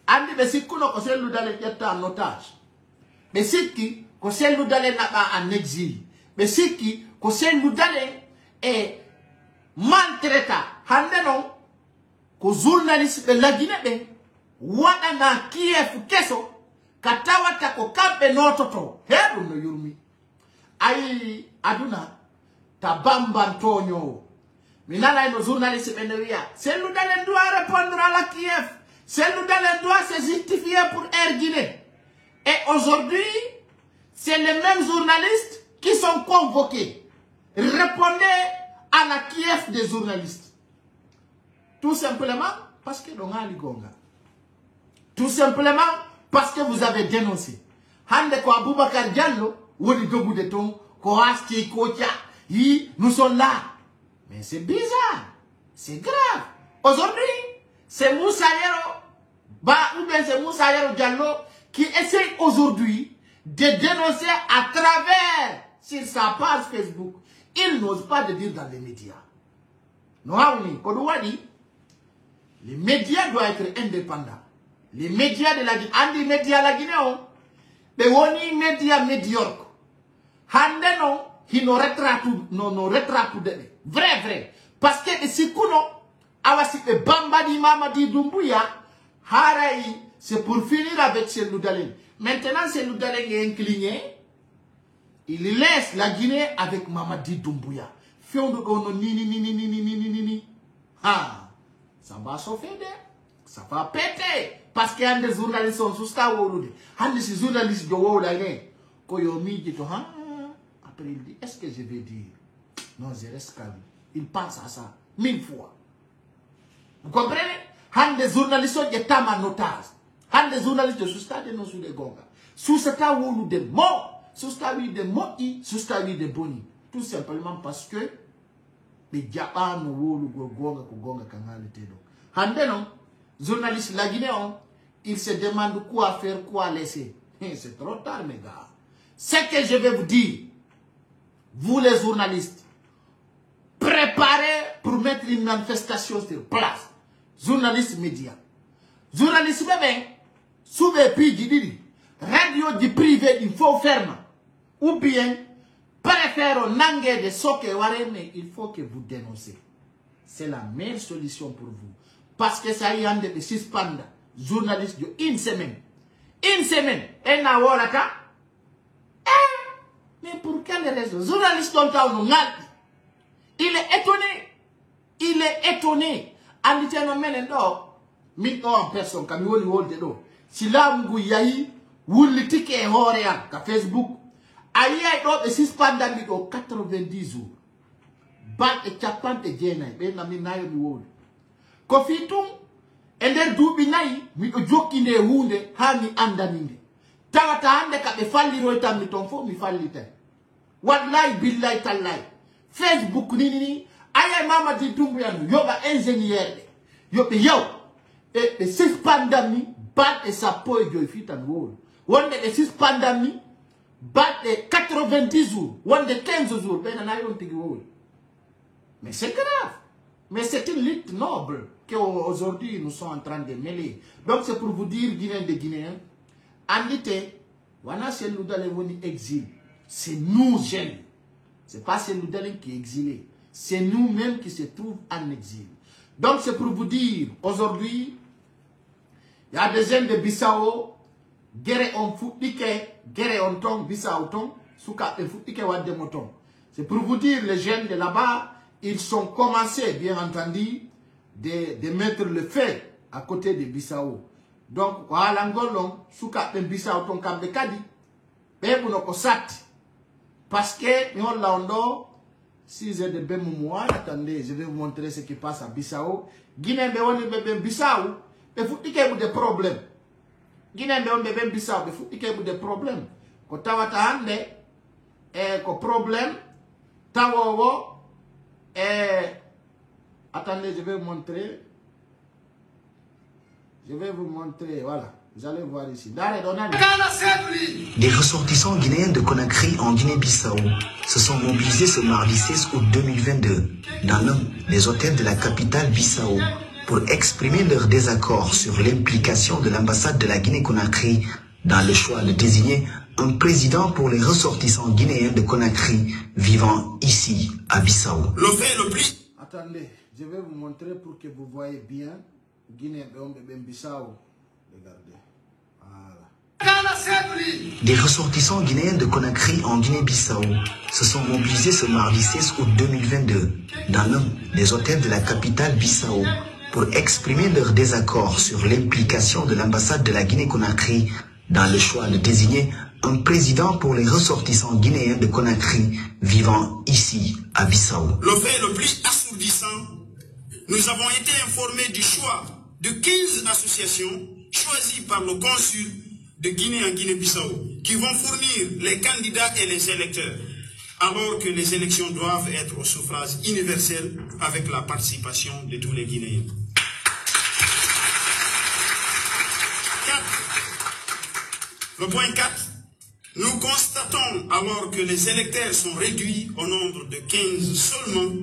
Andi be sikkuno ko Cellou Dalein yetta en otage. Be sikki ko Cellou Dalein naba en exil. Be sikki ko Cellou Dalein e maltraita. Hande non ko journaliste be lagine be wada na Kiev keso katawata ko kambe nototo. Heru no yurmi. Ay aduna tabamba Antonio. Minala ino journaliste be nevia. Cellou Dalein doit répondre à la Kiev. Cellou Dalein doit se justifier pour Air Guinée. Et aujourd'hui, c'est les mêmes journalistes qui sont convoqués. Répondez à la Kiev des journalistes. Tout simplement parce que l'on a ligonga. Tout simplement parce que vous avez dénoncé. hande ko Aboubacar Diallo woni dogu de ton ko asti ko tia yi nous sommes là. Mais c'est bizarre, c'est grave. Aujourd'hui, c'est Moussa Yero ou bien c'est Moussa Yero Diallo qui essaye aujourd'hui de dénoncer à travers sur sa page Facebook. Il n'ose pas de dire dans les médias. Non, les médias doivent être indépendants. Les médias de la Guinée, les médias de la Guinée, les médias médiocres. Hande non, ils n'ont retraite de vrai. Parce que si kuno, awasi e bambadi mamadi dumbuya, harai, c'est pour finir avec ces Loudalen. Maintenant, ces Loudalen est incliné. Il laisse la Guinée avec Mamadi Doumbouya. Ah, ça va s'offrir, ça va péter. Parce qu'il y a des journalistes qui sont sous ça. Il y a des journalistes qui sont là. Après, il dit, est-ce que je vais dire? Non, je reste calme. Il pense à ça 1000 fois. Vous comprenez? Il y a des journalistes qui sont en otage. Il y a des journalistes qui sont sous les gonga. Sous ce cas où nous des morts. Soustawi de Moki, soustawi de Boni. Tout simplement parce que les Japan ou Gonga Kangal Tedo. Hande non, journaliste la Guinée, il se demande quoi faire, quoi laisser. C'est trop tard, mes gars. Ce que je vais vous dire, vous les journalistes, préparez pour mettre une manifestation sur place. Journalistes médias. Journalistes même, sous les pays radio du privé, il faut fermer. Ou bien, préférez nangue de soke ware, mais il faut que vous dénoncez. C'est la meilleure solution pour vous. Parce que ça y a de suspendre journalistes de une semaine. Une semaine. Et na waraka. Mais pour quelle raison? Journaliste dont on a il est étonné. Il est étonné. En disant, mais en personne, comme on dit, si là, vous yahi, vous le ticket horéa, ka Facebook. Aïe, il suspendant 90 jours. Bat et chapan et jena, ben na minayo mi wol. Kofitum, ender dubi nai, mi ojokine hunde, hani andaninde. Tawata hande ka be falli roita mi tonfo, mi falli te. Wallahi billahi tallahi. Facebook nini, aïe mama di dumbu yanu, yoba ingénieur. Yobe yow, et suspendant mi, bat et sa po et joifitan wol. Wande et suspendant mi, bat de 90 jours, ou de 15 jours, mais c'est grave. Mais c'est une lutte noble qu'aujourd'hui nous sommes en train de mêler. Donc c'est pour vous dire, Guinéens de Guinéens, en été, voilà, c'est nous dans l'exil. C'est nous jeunes. Ce n'est pas c'est nous qui est exilé. C'est nous-mêmes qui se trouvent en exil. Donc c'est pour vous dire, aujourd'hui, il y a des jeunes de Bissau, guerre on foutike, guerre on ton, Bissau ton, souka et foutike wade moton. C'est pour vous dire, les jeunes de là-bas, ils sont commencés, bien entendu, de mettre le feu à côté de Bissau. Donc, voilà, ngolon, souka et Bissau ton kambe kadi, pebunoko sat. Parce que, nous l'avons, si j'ai de bons moments, attendez, je vais vous montrer ce qui passe à Bissau. Guinée, Bissau, et foutike vous des problèmes. Guinée be on bebe Bissau be futi ke des problèmes ko tawata hande ko problème tawowo attendez, je vais vous montrer, voilà, vous allez voir ici. Des ressortissants guinéens de Conakry en Guinée-Bissau se sont mobilisés ce mardi 16 août 2022 dans l'un des hôtels de la capitale Bissau pour exprimer leur désaccord sur l'implication de l'ambassade de la Guinée-Conakry dans le choix de désigner un président pour les ressortissants guinéens de Conakry vivant ici à Bissau. Le fait le plus... Attendez, je vais vous montrer pour que vous voyez bien Guinée-Bissau. Regardez. Voilà. Des ressortissants guinéens de Conakry en Guinée-Bissau se sont mobilisés ce mardi 16 août 2022 dans l'un des hôtels de la capitale Bissau pour exprimer leur désaccord sur l'implication de l'ambassade de la Guinée-Conakry dans le choix de désigner un président pour les ressortissants guinéens de Conakry vivant ici à Bissau. Le fait le plus assourdissant, nous avons été informés du choix de 15 associations choisies par le consul de Guinée en Guinée-Bissau qui vont fournir les candidats et les électeurs, alors que les élections doivent être au suffrage universel avec la participation de tous les Guinéens. 4. Le point 4. Nous constatons alors que les électeurs sont réduits au nombre de 15 seulement,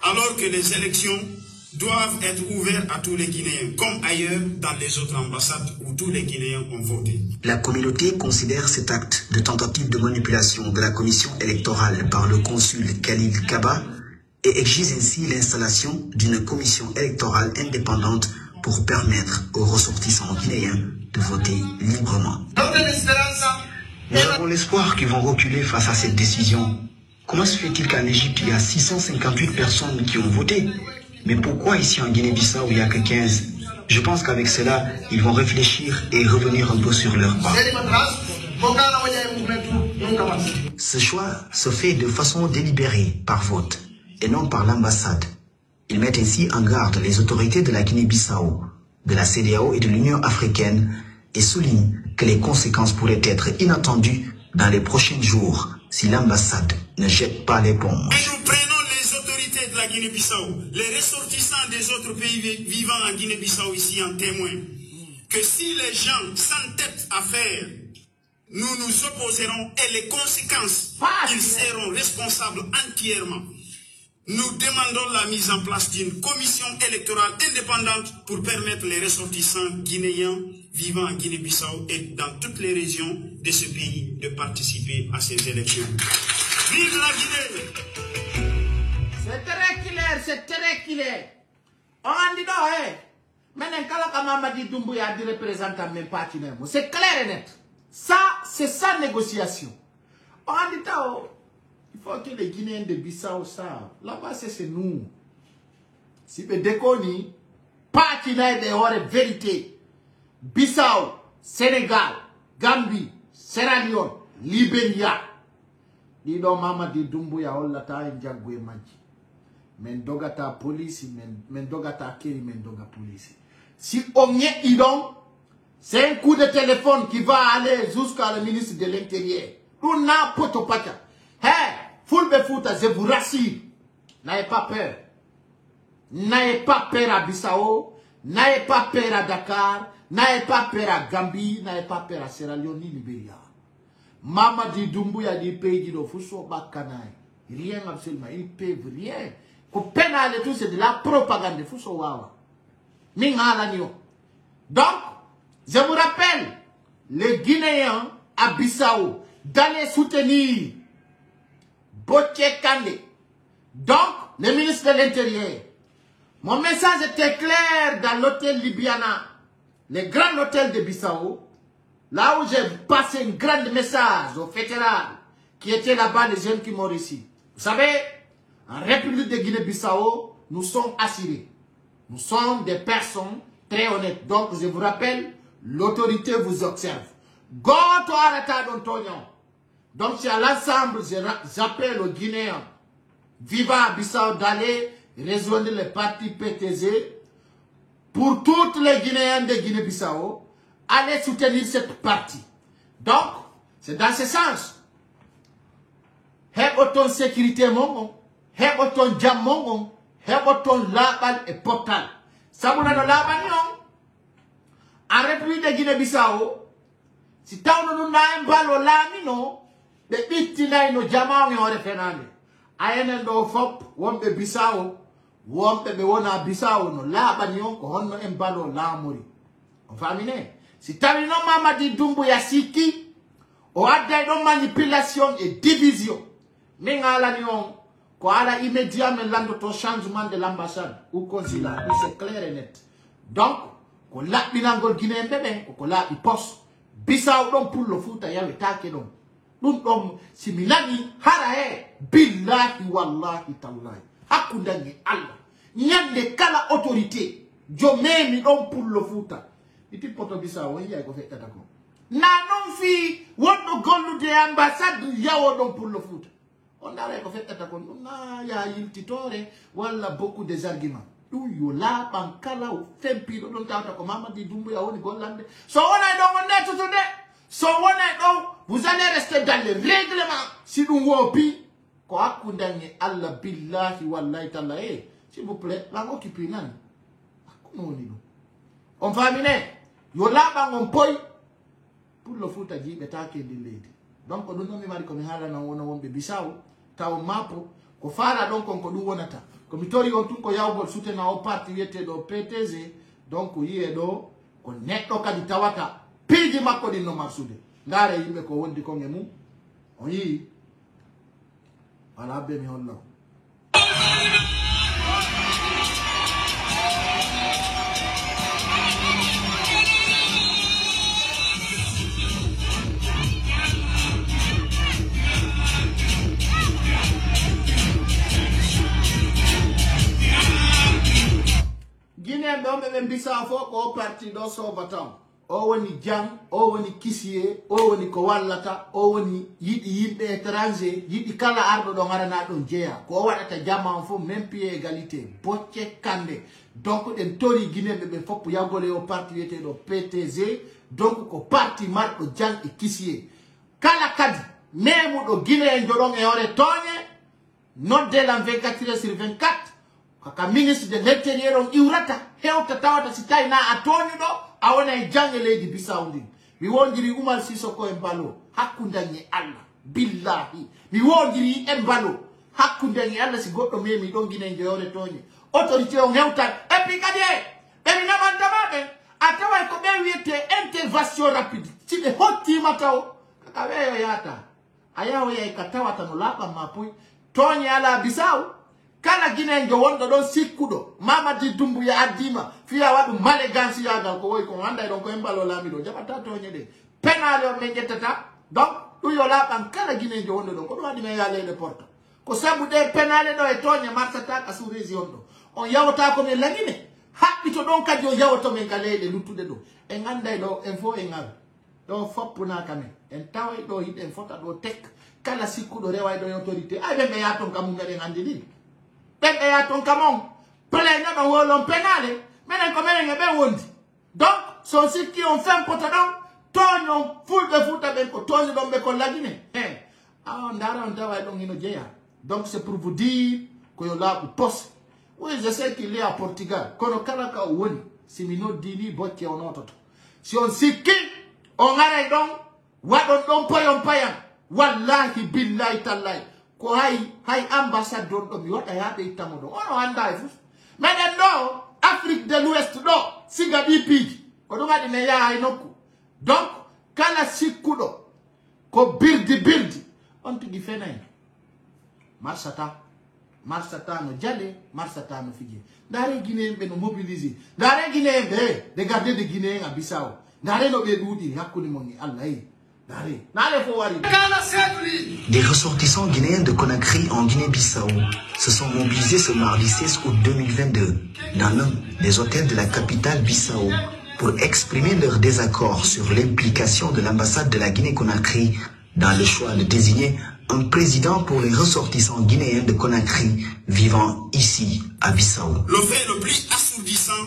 alors que les élections doivent être ouvertes à tous les Guinéens, comme ailleurs dans les autres ambassades où tous les Guinéens ont voté. La communauté considère cet acte de tentative de manipulation de la commission électorale par le consul Khalil Kaba et exige ainsi l'installation d'une commission électorale indépendante pour permettre aux ressortissants guinéens de voter librement. Nous avons l'espoir qu'ils vont reculer face à cette décision. Comment se fait-il qu'en Égypte, il y a 658 personnes qui ont voté? Mais pourquoi ici en Guinée-Bissau, il n'y a que 15? Je pense qu'avec cela, ils vont réfléchir et revenir un peu sur leur pas. Ce choix se fait de façon délibérée par vote et non par l'ambassade. Ils mettent ainsi en garde les autorités de la Guinée-Bissau, de la CEDEAO et de l'Union africaine et soulignent que les conséquences pourraient être inattendues dans les prochains jours si l'ambassade ne jette pas l'éponge. Nous prenons les autorités de la Guinée-Bissau, les ressortissants des autres pays vivant en Guinée-Bissau ici en témoin, que si les gens s'entêtent à faire, nous nous opposerons et les conséquences, ils seront responsables entièrement. Nous demandons la mise en place d'une commission électorale indépendante pour permettre les ressortissants guinéens vivant en Guinée-Bissau et dans toutes les régions de ce pays de participer à ces élections. Vive la Guinée! C'est très clair. On dit non, maintenant, quand Mamadi Doumbouya dit représentant même pas, c'est clair et net. Ça, c'est sa négociation. On dit non. Il faut que les Guinéens de Bissau savent. Là-bas, c'est nous. Si vous déconnez, pas qu'il y ait des vérité. Bissau, Sénégal, Gambie, Sierra Leone, Libéria. Dis donc, Mamadi Doumbouya, on l'a taille, Djagoué Manji. Men dogata police, men dogata keri, men doga police. Si on y est, c'est un coup de téléphone qui va aller jusqu'à le ministre de l'Intérieur. On n'a pas de pacha. Hey, Fulbe Fouta, je vous rassure, n'ayez pas peur. N'ayez pas peur à Bissau, n'ayez pas peur à Dakar, n'ayez pas peur à Gambie, n'ayez pas peur à Sierra Leone ni Libéria. Mamadi Doumbouya dit pays de Fousso Bakanaï. Rien absolument, ils ne peuvent rien. Pour pénaler tout, c'est de la propagande de Fousso Wawa. Donc, je vous rappelle, les Guinéens à Bissau, d'aller soutenir Botché Kandé. Donc, le ministre de l'Intérieur. Mon message était clair dans l'hôtel Libyana, le grand hôtel de Bissau, là où j'ai passé un grand message aux fédérales qui étaient là-bas, les jeunes qui m'ont ici. Vous savez, en République de Guinée-Bissau, nous sommes assurés. Nous sommes des personnes très honnêtes. Donc, je vous rappelle, l'autorité vous observe. Goto arrêta d'Antonio. Donc, c'est à l'ensemble, j'appelle aux Guinéens vivant à Bissau d'aller rejoindre le parti PTZ pour toutes les Guinéens de Guinée-Bissau, aller soutenir cette partie. Donc, c'est dans ce sens. Héboton sécurité mon, héboton jam mon, héboton labal et portal. Ça vous a de labal non? En République de Guinée-Bissau, si t'as un balo lamino, de bitina no jama on yore fenande. Ayene do fop, wombe Bissau, wombe be wona Bissau no labal yon ko honno en balo lamori. On famine. Si t'as un Mamadi Doumbouya siki, o adda no manipulation et division. Mais on a immédiatement le changement de l'ambassade ou consulat. C'est clair et net. Donc, on l'a binangol Guinée bébé, on l'a poste. Bissau donc pour le foot, il y a le taquet donc. Nous, si Milani, harae, billahi wallahi tallahi. Hakundani Allah. Il y a des cas autorité. Jomé, donc pour le foot. Il dit pour Bissau, il y a un fait d'accord. Nanon fi, wonno gollu de ambassade, il y a donc pour le foot. On a fait on a il titore, voilà beaucoup des arguments. Où yo la bankala ou fempi don tata ko Mamadi Doumbouya woni gollande. So on a donc on est tout de. Vous allez rester dans les règlements. Si vous wopi, ko akundanye Allah billahi wallahi ta'ala. S'il vous plaît, la go kipi nan. On va miner. Yo laba on poi pour le foot aji betake de lady. Donc on donne mari comme hala na wona wombe Bissau, taw mapo ko fara donc on ko du wonata. Comme tori on tun ko yawbol soute na o parti yete do PTZ, donc yi do ko netto kadi tawata piji makko di no marsude. Ngare yimbe ko wondi ko ngemu. On yi ala be mi hollo. Guinée be Bissau fo ko parti do so batam. O woni jang, o woni kisiye, o woni ko wallata, o woni yidi yimbe étranger, yidi kala ardo do ngarana don jeya. Ko wadata jama fo même pied égalité, bocce kande. Donc den tori Guinée be fop yagole o parti yete do PTZ, donc ko parti mardo jang e kisiye. Kala kadi memu do Guinée njodon e ore tonye, nodde la 24/24. Kaka ministre de l'Intérieur on iurata hewta tawata sitai na atoni do awona e jange leydi Bissau ndi mi wondiri Umar Sissoko e Mbalo hakkundanye Allah billahi mi wondiri e Mbalo hakkundanye Allah si goddo memi don Guinée njore tonye autorité on hewta e puis kadi e mi namandamabe atawa ko be wiete intervention rapide ci be hotti mataw kaka weyo yata ayawo yai katawata no laba mapui tonye ala Bissau. Kala Guinée njo wondo don sikkudo Mamadi Doumbouya adima fiya wadu malegansi yagal ko woy ko anda don ko Embalo lamido jabata to nyede penale o menjetata donc du yola ban kala Guinée njo wondo don ko do wadi me yale le porto ko sabu de penale do e tonya marsata ka surezi ondo on yawta ko me lagine habbito don kadi o yawto men galede luttude do e nganda do info e ngal do foppuna kame en taway do hit en fota do tek kala sikkudo reway do autorité ay be yaton kam ngade ngandi di Bebe ya ton kamon, plein na wolon penale, menen komene ngebe wondi. Donc, son site qui ont fait un potadon, tonyon full de foot avec tonyon don be ko lagine. Ah, ndara on tawa don hino jeya. Donc c'est pour vous dire que yo la poste. Oui, je sais qu'il est à Portugal. Kono kalaka woni, si mino dini botte on ototo. Si on siki, on ngare don, wadon don poyon payan. Wallahi billahi tallahi. Ko hay ambassadeur do mi wata yabe itamodo ono anda ifus meden do Afrique de l'Ouest do siga bipiji ko do ngadi me ya inoku donc kala sikudo ko birdi on tigi fenay marsata no jale marsata no fije dare Guinée be no mobiliser dare Guinée be de garder de Guinée à Bissau dare no be dudi hakuni moni Allah Des ressortissants guinéens de Conakry en Guinée-Bissau se sont mobilisés ce mardi 16 août 2022 dans l'un des hôtels de la capitale Bissau pour exprimer leur désaccord sur l'implication de l'ambassade de la Guinée-Conakry dans le choix de désigner un président pour les ressortissants guinéens de Conakry vivant ici à Bissau. Le fait le plus assourdissant,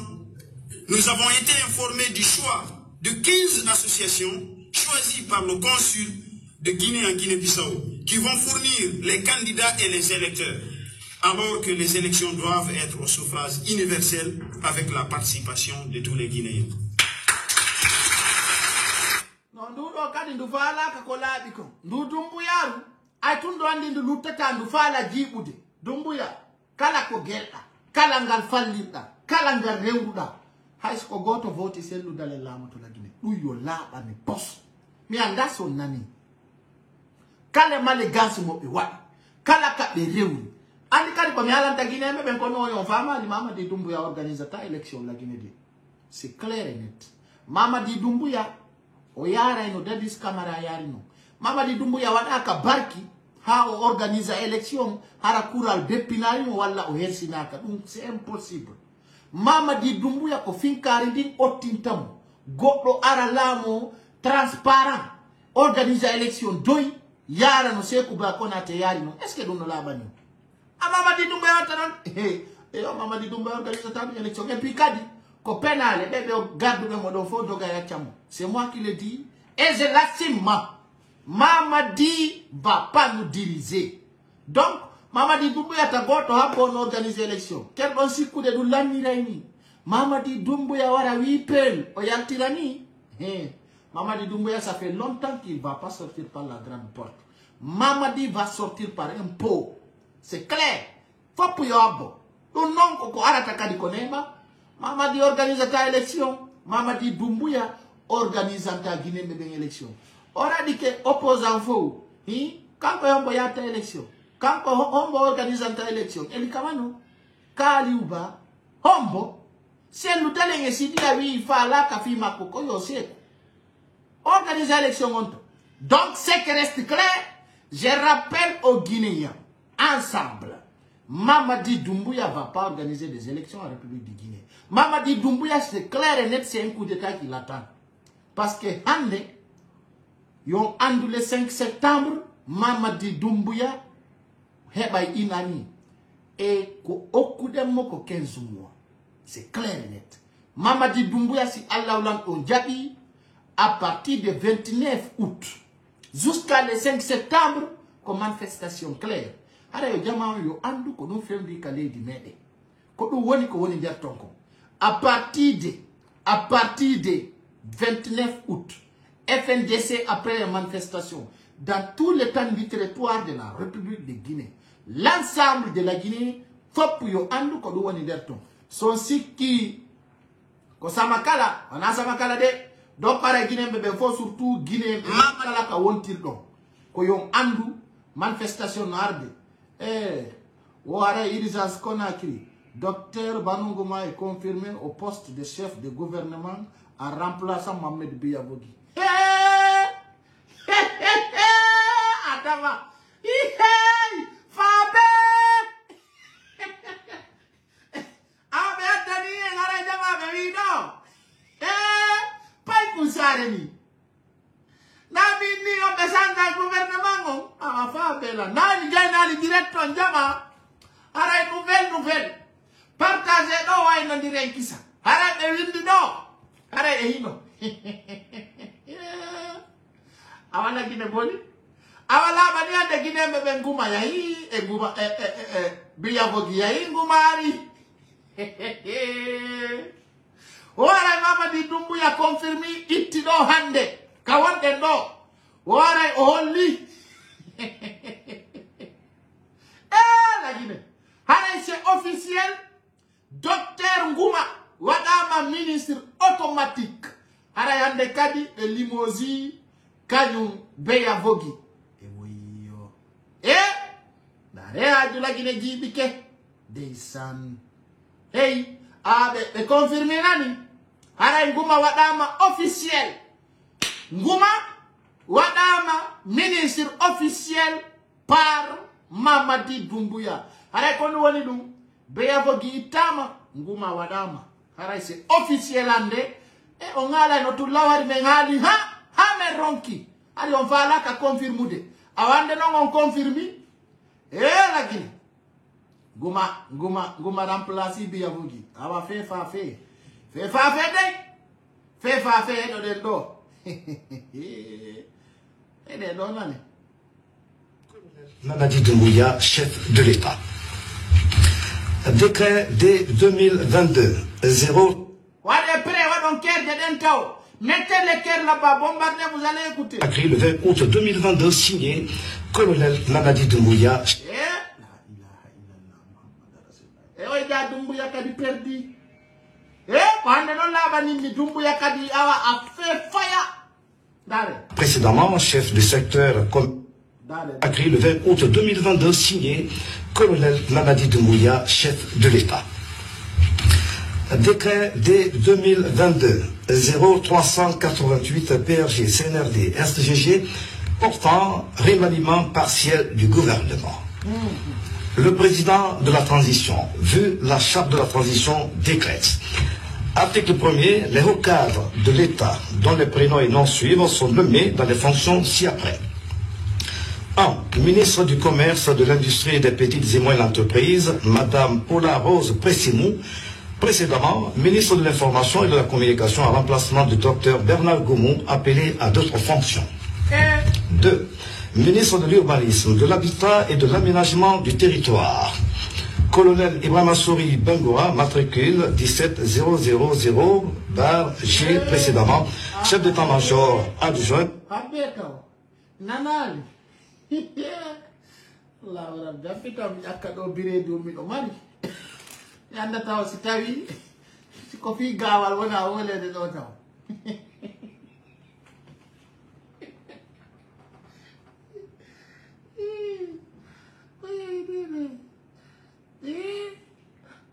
nous avons été informés du choix de 15 associations choisis par le consul de Guinée en Guinée-Bissau, qui vont fournir les candidats et les électeurs, alors que les élections doivent être au suffrage universel avec la participation de tous les Guinéens. Mi anda so nani kala malegansi mo be wa kala ka be rewu andi kadi ko mi ala ta Guinée me ben ko no yon fama li Mamadi Doumbouya organise ta élection la Guinée de c'est clair et net. Mamadi Doumbouya o yara ino dadis camara yari no Mamadi Doumbouya wada ka barki ha o organise élection hara kural bepinari wala o hersinaka dum c'est impossible. Mamadi Doumbouya ko finkari din ottintam goddo ara lamo transparent, organiser élection doy, yara no seku ba konate yari no. Est-ce que nous la bani? Ah Mamadi Doumbouya tanan, Mamadi Doumbouya organiser ta élection et puis kadi ko penale bébé garde me modo fo doga ya chamo. C'est moi qui le dis et je l'assume. Mamadi va pas nous diriger. Donc, Mamadi Doumbouya Tagoto a bon organiser l'élection. Quel bon si coup de l'année réuni. Mamadi Doumbouya wara wipen oyaltirani. Mamadi Doumbouya, ça fait longtemps qu'il ne va pas sortir par la grande porte. Mamadi va sortir par un pot. C'est clair. Faut pour yabo. Non, koko arata di konema. Mamadi organise ta élection. Mamadi Doumbouya organise ta Guinée bébé élection. Ora dit que opposant faux. Quand on va ta élection. Quand on va organiser ta élection. El kamano. Kaliuba. Hombo. C'est nous t'allons essayer à lui fala kafi makoko yose. Organiser l'élection. Donc, ce qui reste clair, je rappelle aux Guinéens, ensemble, Mamadi Doumbouya ne va pas organiser des élections en République de Guinée. Mamadi Doumbouya, c'est clair et net, c'est un coup d'état qui l'attend. Parce que, ils ont le 5 septembre, Mamadi Doumbouya, inani, et au de moko 15 mois. C'est clair et net. Mamadi Doumbouya, si Allah on Djabi, à partir du 29 août jusqu'à le 5 septembre, comme manifestation claire. Alors, il y a à partir de 29 août, FNDC après la manifestation, dans tout le temps du territoire de la République de Guinée, l'ensemble de la Guinée, son site qui, Kosamakala, on a Samakala de. Donc, par la Guinée, il faut surtout Guinée, Makala ka wontir do. Ko yon andu, manifestation arde. Ouara Irizas Konakri, Docteur Banungouma est confirmé au poste de chef de gouvernement en remplaçant Mohamed Biavogi. Adama, Fabe! Abedani, Arajama, Berido! Pas Kousareni. Nami ni on descend dans le gouvernement. Ah, Fabela. Nani gagne le direct en Jama. Arrête nouvelle. Partagez no wine en direct qui ça. Arrête de windi no. Arrête hino. Awala Guinée boli. Awala bania de Guinée bebe nguma yahi e nguma Biavogi yahi ngumari. Ora Mamadi Doumbouya confirmé itido hande. Kawande no. Ora only. La Guinée. Hara c'est officiel. Docteur Ngouma. Wadama ministre automatique. Hara yande kadi de limousine. Kanyum Biavogi. Et oui yo. Nare de la Guinée jibike. Deysan. Hey. Mais confirmé nani. Hara Ngouma wadama officiel. Ngouma wadama ministre officiel par Mamadi Doumbouya. Hara kono woni dum Biavogi itama Ngouma wadama. Hara c'est officiel ande et on ala no tulawari mengali ha me ronki. Ali on va là ka confirmude. Awande non on confirme. La Guinée. Ngouma remplacer Biavogi. Awa fait. Fait do den do. Mamadi Doumbouya, chef de l'État. Décret dès 2022 0. Mettez les cœurs là-bas, bombardez, vous allez écouter. Écrit le 20 août 2022, signé colonel Mamadi Doumbouya. Doumbouya kadi perdu. Quand on l'a banni, Doumbouya kadi a fait fire. Précédemment, chef du secteur écrit le 20 août 2022, signé colonel Mamadi Doumbouya, chef de l'État. Décret dès 2022 0388 PRG CNRD SGG portant remaniement partiel du gouvernement. Le président de la transition, vu la charte de la transition, décrète. Article 1er, les hauts cadres de l'État, dont les prénoms et noms suivants, sont nommés dans les fonctions ci-après. 1. Ministre du Commerce, de l'Industrie et des Petites et Moyennes Entreprises, Madame Paula Rose Pressimou, précédemment ministre de l'Information et de la Communication en remplacement du docteur Bernard Goumou, appelé à d'autres fonctions. 2. Ministre de l'Urbanisme, de l'Habitat et de l'Aménagement du Territoire. Colonel Ibrahima Souri Bengoa, matricule 17000-G précédemment, chef d'état-major adjoint.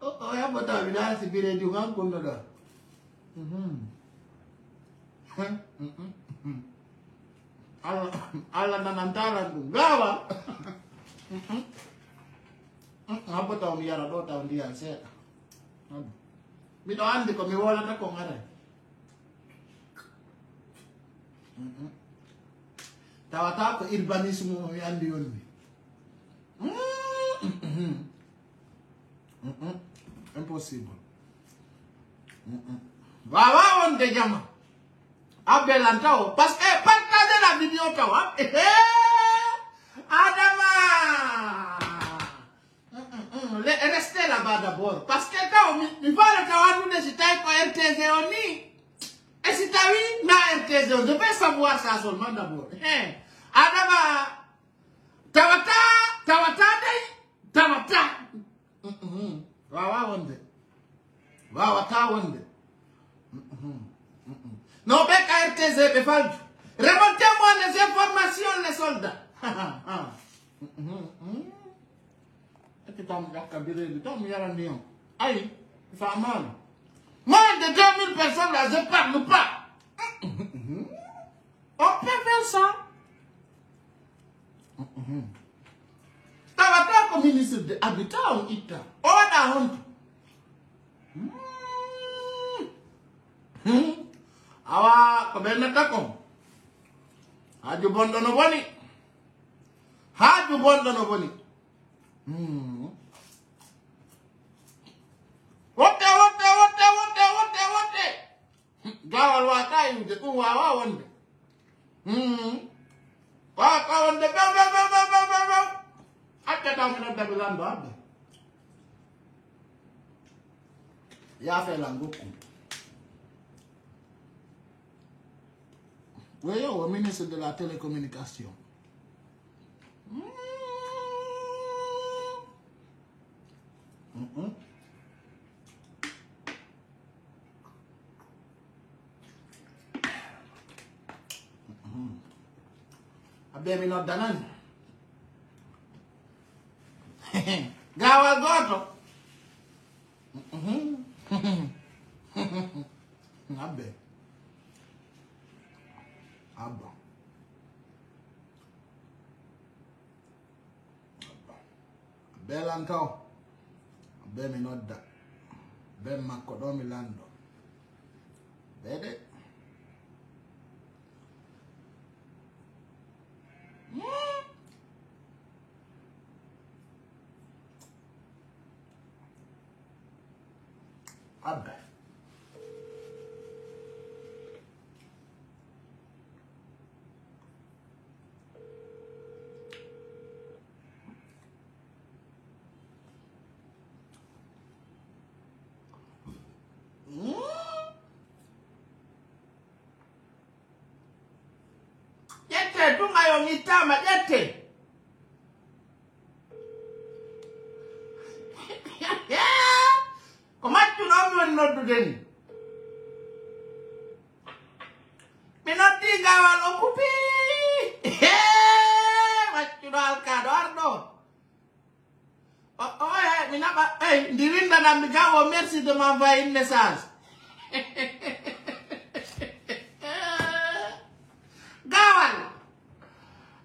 Oh, ya bata bila si bire di ngang kono da. Allah nanantala gawa. Apa tahu mi yara do tahu dia se. Mi do andi ko mi wala ta ko ngare. Tawata ko urbanisme mi andi yonni. Impossible. Wawa on de jama. Abelantao parce que partagez la vidéo tawa. Adama. Restez là-bas d'abord parce que quand il faut le tawa nous de citer ko RTZ oni. Et si t'as vu na RTZ, je peux savoir ça seulement d'abord. Adama. Tawata dai. Tawata. Wawa wonde. Wawata wonde. Non, mais KRTZ, remontez-moi les informations, les soldats. Aïe, il fait mal. Moins de 2000 personnes là, je parle pas. On peut faire ça. Tawata comme ministre de l'Habitat ou Ita. On a honte. Awa kabena tako. Haju bondo no boni. Haju bondo no boni. Wote. Gawal wata yude uwa wonde. Waka wonde ba. Acha tamu na dabilando abbe. Ya fe languku. Oui, au ministre de la télécommunication. Abbiamo in ordinanza. Gawal goto. Vabbè. Abba. Belantao. Bemi nodda. Ben makko do mi lando. Bede. Abba. Yete tunga yo mitama yete. Komatu no do den. Minoti gawal okupi. Matu dal kadordo. Oh, minaba, ndirinda na migawo, merci de m'envoyer un message. Gawal.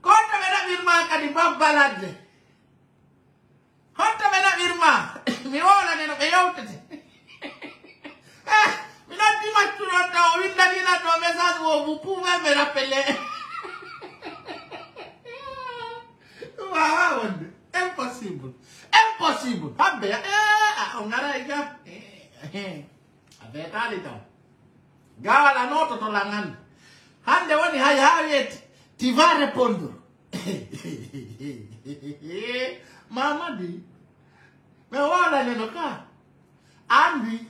Konta mena birma kadi babbalade. Konta mena birma. Mi wala neno be yawtete. Minati maturo ta winda dina to message wo vous pouvez me rappeler. Wow, impossible. Impossible. Habbe on araiga. Abetali to. Gawala noto to langan. Hande woni hay hawet. Tu vas répondre. Maman dit, mais voilà le cas. Andi.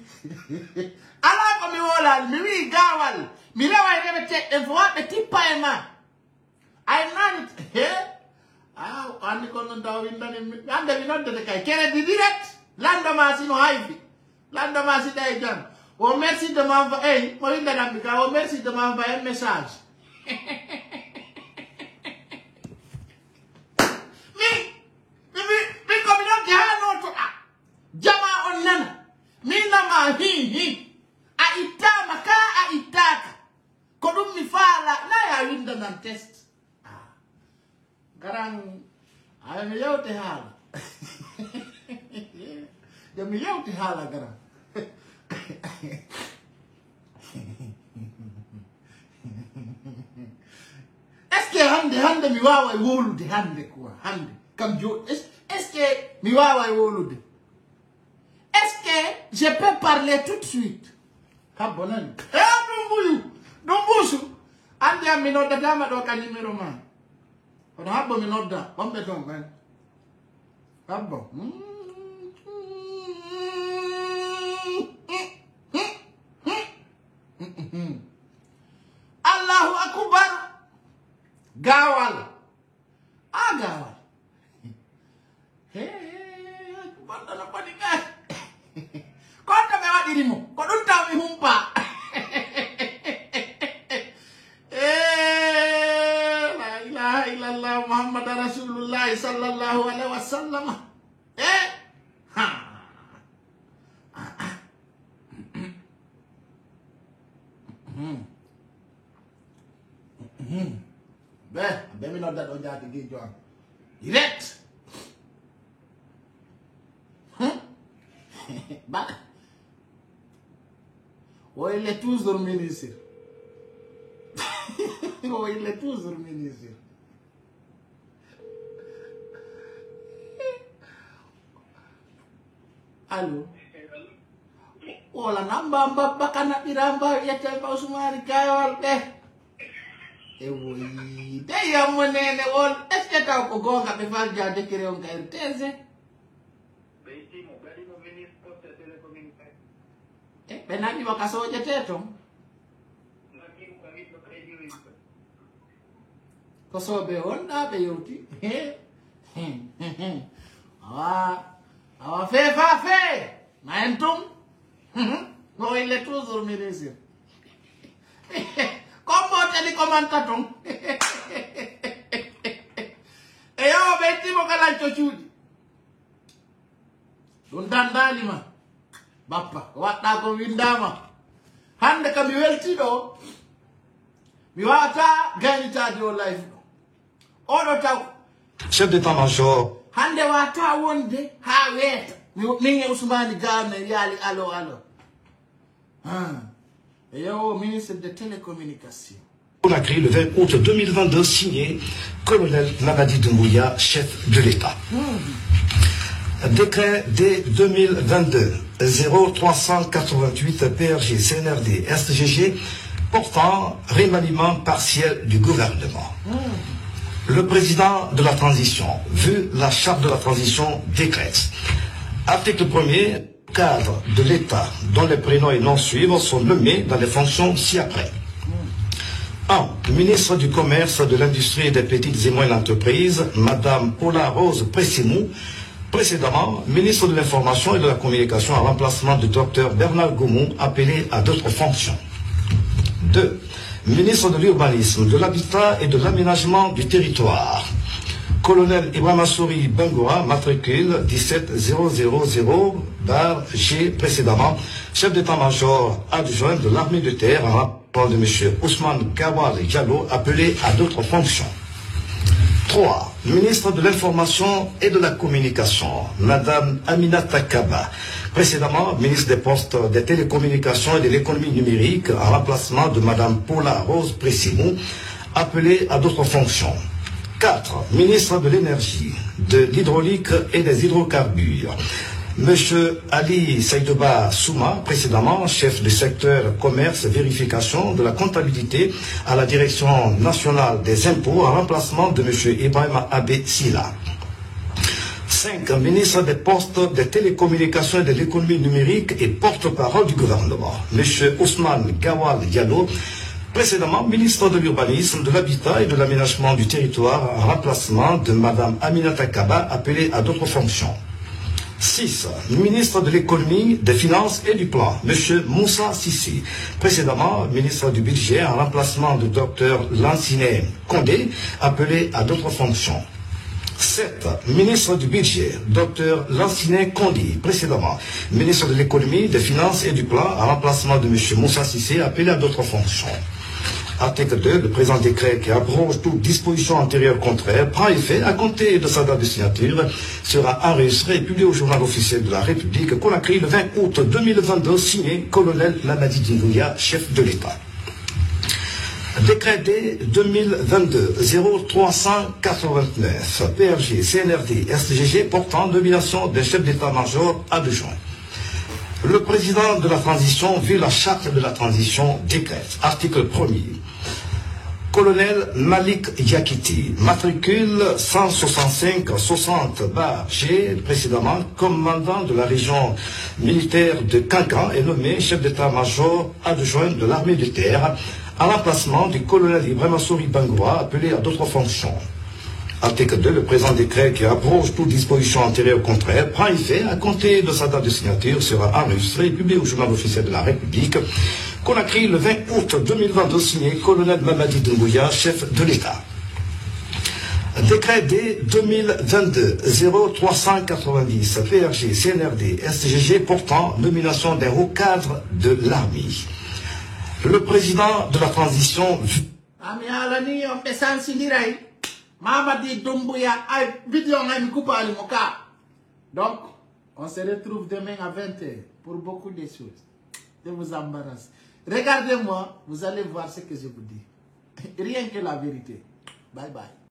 Alors comme voilà, lui gawal. Mi lewa ide check and what the tip paema. I know it. Ah, andi kono dawinda ni ande binonde de kai. Kere di direct. Lando masi no haifi. Lando masi dai jam. O merci de m'envoyer. Moi il a dit o merci de m'envoyer un message. Mi communauté ha no to jama on nana. Mi nama hi. A itama ka a itaka. Kodum mi fala na ya winda nan test. Garang ay mi yow te hala. Ya mi yow te hala garang. Est-ce que hande mi wawa e wolude hande quoi hande kam jo est-ce que mi wawa e wolude? Est-ce que je peux parler tout de suite? Ha bonan. Dumbusu. Ande am mi nodda tama do ka numéro man. Kono habbo mi nodda, bombe ton ben. Habbo. Allahu akbar. Gawal. Gawal. Akbar na panika. Kota me wadirimo. Kodunta mi humpa. La ilaha illallah Muhammad Rasulullah sallallahu alaihi wasallam. Ben mi nodda do jaati gejo am. Direct. Ba. O il est toujours ministre. O il est toujours ministre. Allô? Ola namba mbaba kana iramba ya chamba usumari kayol de. Ewi, de ya monene ol, est-ce que ta ko gonga be fal jade kire on ka RTS? Benani wakasoje teto? Kosobe onda be yoti. Awa fe. Maentum? No il est toujours ministre. Comment te li commentaton? E yo beti mo kala chochudi. Dundandali ma. Bappa, watta ko windama. Hande kam mi welti do. Mi wata gagnitaade o life do. Odo taw. Chef d'état-major. Hande wata wonde ha weta. Min e Ousmane Gane yali allo. Et yo ministre des télécommunications. On a créé le 20 août 2022 signé colonel Mamadi Doumbouya, chef de l'État. Décret D 2022 0388 PRG CNRD SGG portant remaniement partiel du gouvernement. Le président de la transition, vu la charte de la transition, décrète. Article 1er, cadre de l'État dont les prénoms et noms suivants sont nommés dans les fonctions ci-après. 1. Ministre du Commerce, de l'Industrie et des Petites et Moyennes Entreprises, Madame Paula Rose Pressimou. Précédemment, ministre de l'Information et de la Communication en remplacement du docteur Bernard Goumou, appelé à d'autres fonctions. 2. Ministre de l'Urbanisme, de l'Habitat et de l'Aménagement du Territoire. Colonel Ibrahima Souri Bengoa, matricule 17000-G, précédemment, chef d'état-major adjoint de l'armée de terre, en rapport de M. Ousmane Kawal Diallo, appelé à d'autres fonctions. 3. Ministre de l'Information et de la Communication, Madame Aminata Kaba, précédemment ministre des Postes, des Télécommunications et de l'Économie numérique, en remplacement de Madame Paula Rose Pressimou, appelée à d'autres fonctions. 4. Ministre de l'Énergie, de l'Hydraulique et des Hydrocarbures, M. Ali Saïdouba Souma, précédemment chef du secteur commerce vérification de la comptabilité à la direction nationale des impôts, en remplacement de M. Ibrahim Abé Silla. 5. Ministre des Postes, des Télécommunications et de l'économie numérique et porte-parole du gouvernement. M. Ousmane Gawal Diallo, précédemment ministre de l'Urbanisme, de l'Habitat et de l'Aménagement du Territoire, en remplacement de Mme Aminata Kaba, appelée à d'autres fonctions. 6. Ministre de l'économie, des finances et du plan, M. Moussa Sissi, précédemment ministre du budget, en remplacement de Dr Lanciné Condé, appelé à d'autres fonctions. 7. Ministre du budget, Dr Lanciné Condé, précédemment ministre de l'économie, des finances et du plan, en remplacement de M. Moussa Sissi, appelé à d'autres fonctions. Article 2, le présent décret qui abroge toute disposition antérieure contraire prend effet à compter de sa date de signature, sera enregistré et publié au journal officiel de la République, Conakry, le 20 août 2022, signé colonel Mamadi Doumbouya, chef de l'État. Décret D 2022-0389, PRG, CNRD, SGG portant nomination des chefs d'état-major adjoints. Le président de la transition, vu la charte de la transition, décrète, article 1er, colonel Malik Yakiti, matricule 165-60-G, précédemment commandant de la région militaire de Kankan, est nommé chef d'état-major adjoint de l'armée de terre, en remplacement du colonel Ibrahim Souri Bangoua, appelé à d'autres fonctions. Article 2, le présent décret qui abroge toute disposition antérieure contraire prend effet à compter de sa date de signature, sera enregistré et publié au journal officiel de la République, Conakry, le 20 août 2022, signé colonel Mamadi Doumbouya, chef de l'État. Décret D 2022-0390, PRG, CNRD, SGG portant nomination des hauts cadres de l'armée. Le président de la transition... Mamadi Doumbouya, donc, on se retrouve demain à 20h pour beaucoup de choses. Je vous embarrasse. Regardez-moi, vous allez voir ce que je vous dis. Rien que la vérité. Bye bye.